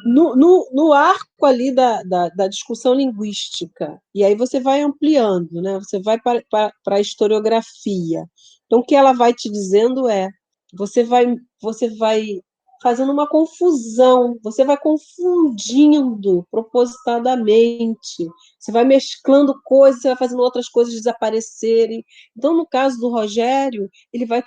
no arco ali da discussão linguística. E aí você vai ampliando, né? Você vai para a historiografia. Então, o que ela vai te dizendo você vai fazendo uma confusão, você vai confundindo propositadamente, você vai mesclando coisas, você vai fazendo outras coisas desaparecerem. Então, no caso do Rogério, ele vai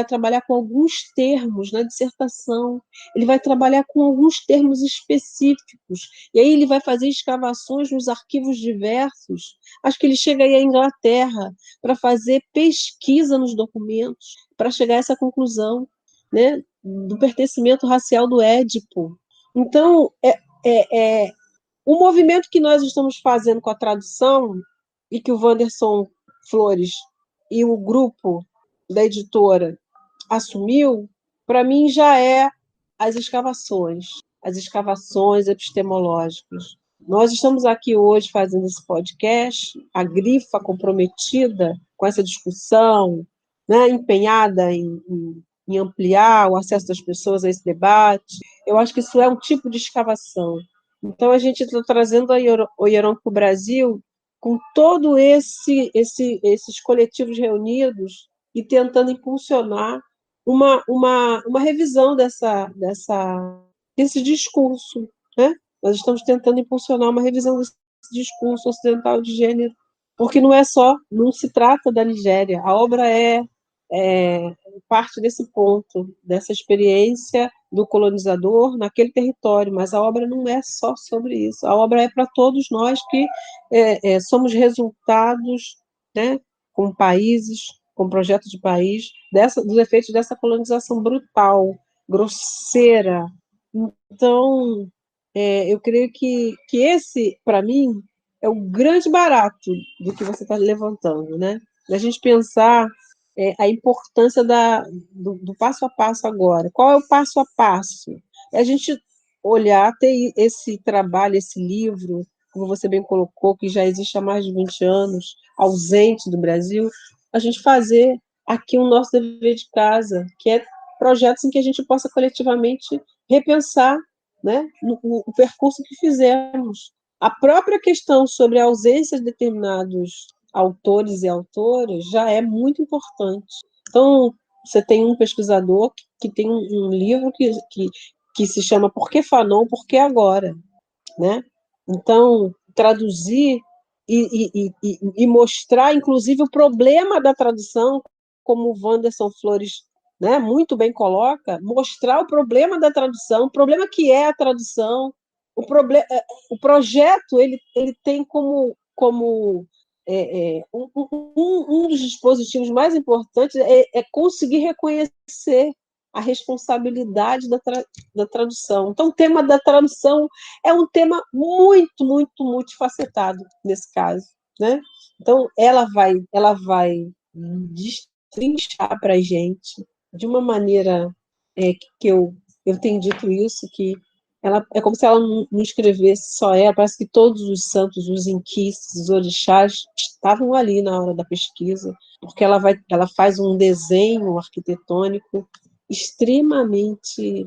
trabalhar com alguns termos na dissertação, ele vai trabalhar com alguns termos específicos, e aí ele vai fazer escavações nos arquivos diversos. Acho que ele chega aí à Inglaterra para fazer pesquisa nos documentos, para chegar a essa conclusão, né, do pertencimento racial do Édipo. Então, o movimento que nós estamos fazendo com a tradução, e que o Wanderson Flores e o grupo da editora assumiu, para mim já é as escavações epistemológicas. Nós estamos aqui hoje fazendo esse podcast, a Grifa comprometida com essa discussão, né, empenhada em ampliar o acesso das pessoas a esse debate. Eu acho que isso é um tipo de escavação. Então, a gente está trazendo a Oyeronki para o Brasil com todo esses coletivos reunidos e tentando impulsionar uma revisão desse discurso, né? Nós estamos tentando impulsionar uma revisão desse discurso ocidental de gênero, porque não se trata da Nigéria, a obra é parte desse ponto, dessa experiência do colonizador naquele território, mas a obra não é só sobre isso, a obra é para todos nós que somos resultados, né, com países, com projetos de país, dos efeitos dessa colonização brutal, grosseira. Então, eu creio que esse, para mim, é o grande barato do que você está levantando, né? A gente pensar a importância do passo a passo agora. Qual é o passo a passo? É a gente olhar, ter esse trabalho, esse livro, como você bem colocou, que já existe há mais de 20 anos, ausente do Brasil, a gente fazer aqui o nosso dever de casa, que é projetos em que a gente possa coletivamente repensar, né, o percurso que fizemos. A própria questão sobre a ausência de determinados autores e autoras já é muito importante. Então, você tem um pesquisador que tem um livro que se chama Por que Fanon, Por que Agora? Né? Então, traduzir e mostrar, inclusive, o problema da tradução, como o Wanderson Flores né, muito bem coloca, mostrar o problema da tradução, o problema que é a tradução, o projeto ele tem como um dos dispositivos mais importantes é conseguir reconhecer a responsabilidade da tradução. Então, o tema da tradução é um tema muito, muito multifacetado nesse caso, né? Então, ela vai destrinchar para a gente de uma maneira que eu tenho dito isso, que ela é como se ela não escrevesse só ela, parece que todos os santos, os inquis, os orixás estavam ali na hora da pesquisa, porque ela faz um desenho arquitetônico extremamente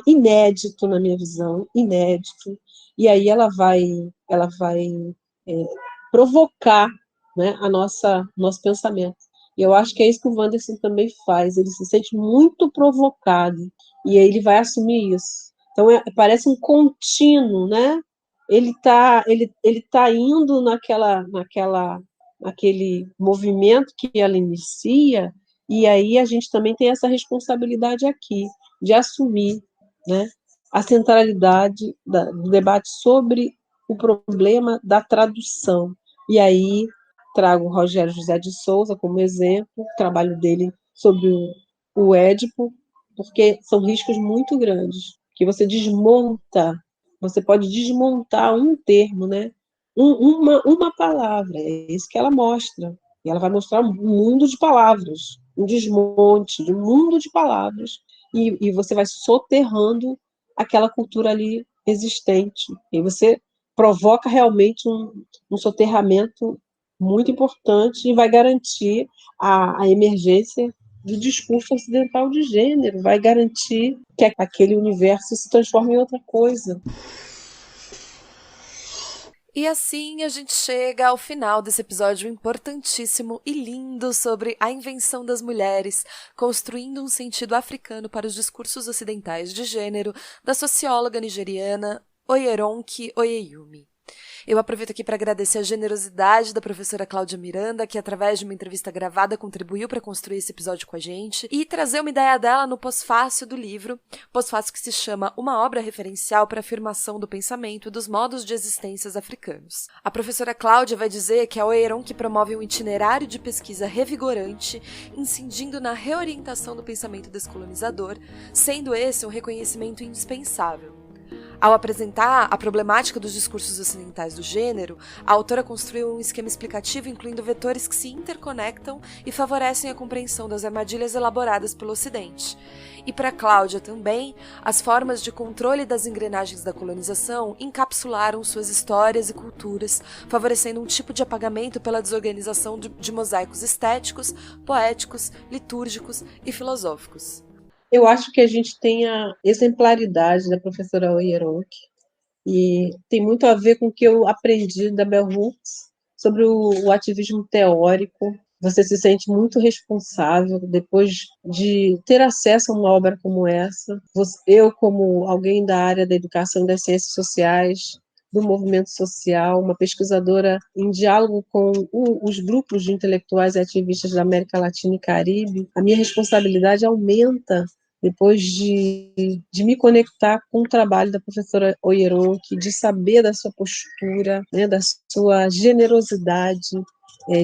inédito na minha visão, inédito, e aí ela vai é, provocar, né, nosso pensamento. E eu acho que é isso que o Wanderson também faz, ele se sente muito provocado, e aí ele vai assumir isso. Então, parece um contínuo, né? Ele tá indo naquele movimento que ela inicia, e aí a gente também tem essa responsabilidade aqui, de assumir, né, a centralidade do debate sobre o problema da tradução. E aí trago o Rogério José de Souza como exemplo, o trabalho dele sobre o Édipo, porque são riscos muito grandes, que você pode desmontar um termo, né? Uma palavra, é isso que ela mostra. E ela vai mostrar um mundo de palavras, um desmonte de um mundo de palavras, e você vai soterrando aquela cultura ali existente. E você provoca realmente um soterramento muito importante e vai garantir a emergência do discurso ocidental de gênero, vai garantir que aquele universo se transforme em outra coisa. E assim a gente chega ao final desse episódio importantíssimo e lindo sobre a invenção das mulheres, construindo um sentido africano para os discursos ocidentais de gênero, da socióloga nigeriana Oyeronke Oyeyumi. Eu aproveito aqui para agradecer a generosidade da professora Cláudia Miranda, que através de uma entrevista gravada contribuiu para construir esse episódio com a gente, e trazer uma ideia dela no pós-fácil do livro, pós-fácil que se chama Uma Obra Referencial para a Afirmação do Pensamento e dos Modos de Existências Africanos. A professora Cláudia vai dizer que a Oyeronke promove um itinerário de pesquisa revigorante, incidindo na reorientação do pensamento descolonizador, sendo esse um reconhecimento indispensável. Ao apresentar a problemática dos discursos ocidentais do gênero, a autora construiu um esquema explicativo incluindo vetores que se interconectam e favorecem a compreensão das armadilhas elaboradas pelo Ocidente. E para Cláudia também, as formas de controle das engrenagens da colonização encapsularam suas histórias e culturas, favorecendo um tipo de apagamento pela desorganização de mosaicos estéticos, poéticos, litúrgicos e filosóficos. Eu acho que a gente tem a exemplaridade da professora Oyeronke, e tem muito a ver com o que eu aprendi da Bell Hooks sobre o ativismo teórico. Você se sente muito responsável depois de ter acesso a uma obra como essa. Eu, como alguém da área da educação e das ciências sociais, do movimento social, uma pesquisadora em diálogo com os grupos de intelectuais e ativistas da América Latina e Caribe, a minha responsabilidade aumenta depois de me conectar com o trabalho da professora Oyeronke, de saber da sua postura, né, da sua generosidade,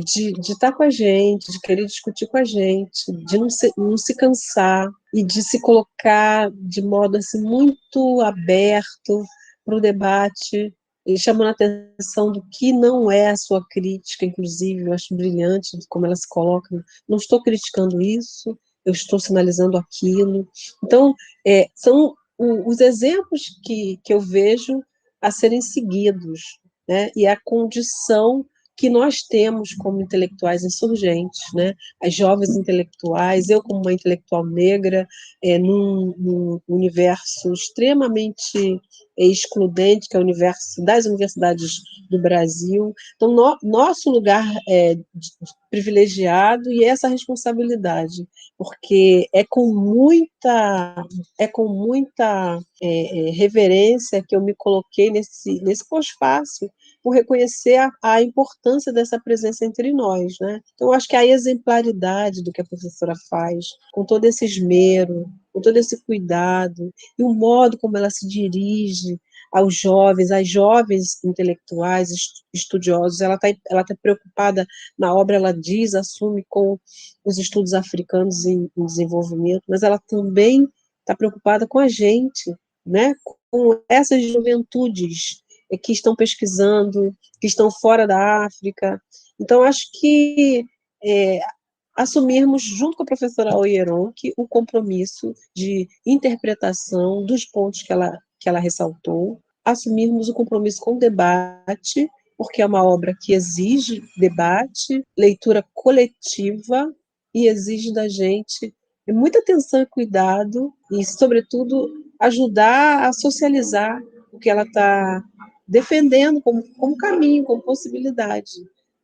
de estar com a gente, de querer discutir com a gente, de não se cansar e de se colocar de modo assim, muito aberto para o debate, e chamando a atenção do que não é a sua crítica, inclusive, eu acho brilhante como ela se coloca. Não estou criticando isso, eu estou sinalizando aquilo. Então, são os exemplos que eu vejo a serem seguidos, né? E a condição que nós temos como intelectuais insurgentes, né? As jovens intelectuais, eu como uma intelectual negra, num universo extremamente excludente, que é o universo das universidades do Brasil. Então, nosso lugar é privilegiado e essa responsabilidade, porque é com muita reverência que eu me coloquei nesse pós-fácil, por reconhecer a importância dessa presença entre nós, né? Então, eu acho que a exemplaridade do que a professora faz, com todo esse esmero, com todo esse cuidado, e o modo como ela se dirige aos jovens, às jovens intelectuais, estudiosos, ela tá preocupada na obra, ela diz, assume com os estudos africanos em desenvolvimento, mas ela também está preocupada com a gente, né? Com essas juventudes que estão pesquisando, que estão fora da África. Então, acho que assumirmos, junto com a professora Oyeronke, o compromisso de interpretação dos pontos que ela ressaltou, assumirmos o compromisso com o debate, porque é uma obra que exige debate, leitura coletiva, e exige da gente muita atenção e cuidado, e, sobretudo, ajudar a socializar o que ela está defendendo como caminho, como possibilidade.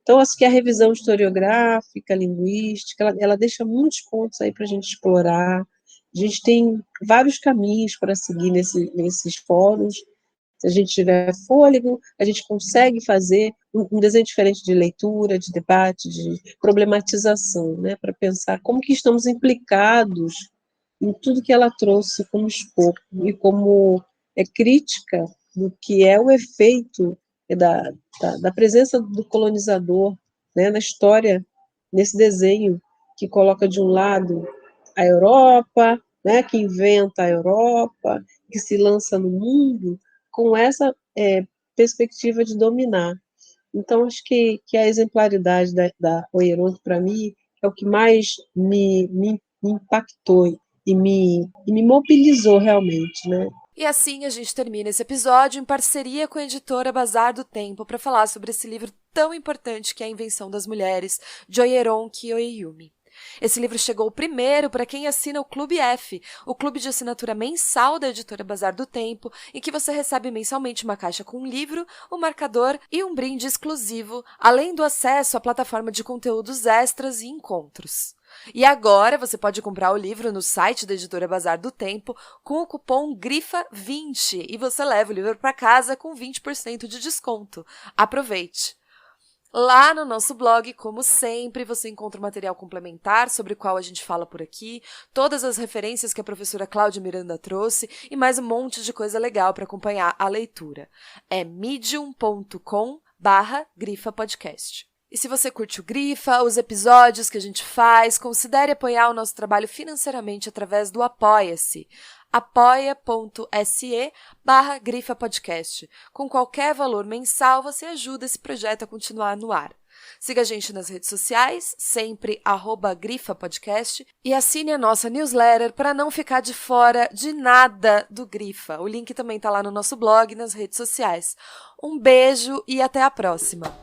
Então, acho que a revisão historiográfica, linguística, ela deixa muitos pontos aí para a gente explorar. A gente tem vários caminhos para seguir nesses fóruns. Se a gente tiver fôlego, a gente consegue fazer um desenho diferente de leitura, de debate, de problematização, né, para pensar como que estamos implicados em tudo que ela trouxe como escopo e como crítica do que é o efeito da presença do colonizador, né, na história, nesse desenho que coloca de um lado a Europa, né, que inventa a Europa, que se lança no mundo com essa perspectiva de dominar. Então, acho que a exemplaridade da Oyeronke, para mim, é o que mais me impactou e me mobilizou realmente, né? E assim a gente termina esse episódio em parceria com a editora Bazar do Tempo para falar sobre esse livro tão importante que é A Invenção das Mulheres, de Oyeronke Oyeyumi. Esse livro chegou primeiro para quem assina o Clube F, o clube de assinatura mensal da editora Bazar do Tempo, em que você recebe mensalmente uma caixa com um livro, um marcador e um brinde exclusivo, além do acesso à plataforma de conteúdos extras e encontros. E agora você pode comprar o livro no site da editora Bazar do Tempo com o cupom GRIFA20 e você leva o livro para casa com 20% de desconto. Aproveite! Lá no nosso blog, como sempre, você encontra o material complementar sobre o qual a gente fala por aqui, todas as referências que a professora Cláudia Miranda trouxe e mais um monte de coisa legal para acompanhar a leitura. É medium.com/grifapodcast. E se você curte o Grifa, os episódios que a gente faz, considere apoiar o nosso trabalho financeiramente através do Apoia-se. apoia.se/grifapodcast. Com qualquer valor mensal, você ajuda esse projeto a continuar no ar. Siga a gente nas redes sociais, sempre @grifapodcast, e assine a nossa newsletter para não ficar de fora de nada do Grifa. O link também está lá no nosso blog e nas redes sociais. Um beijo e até a próxima!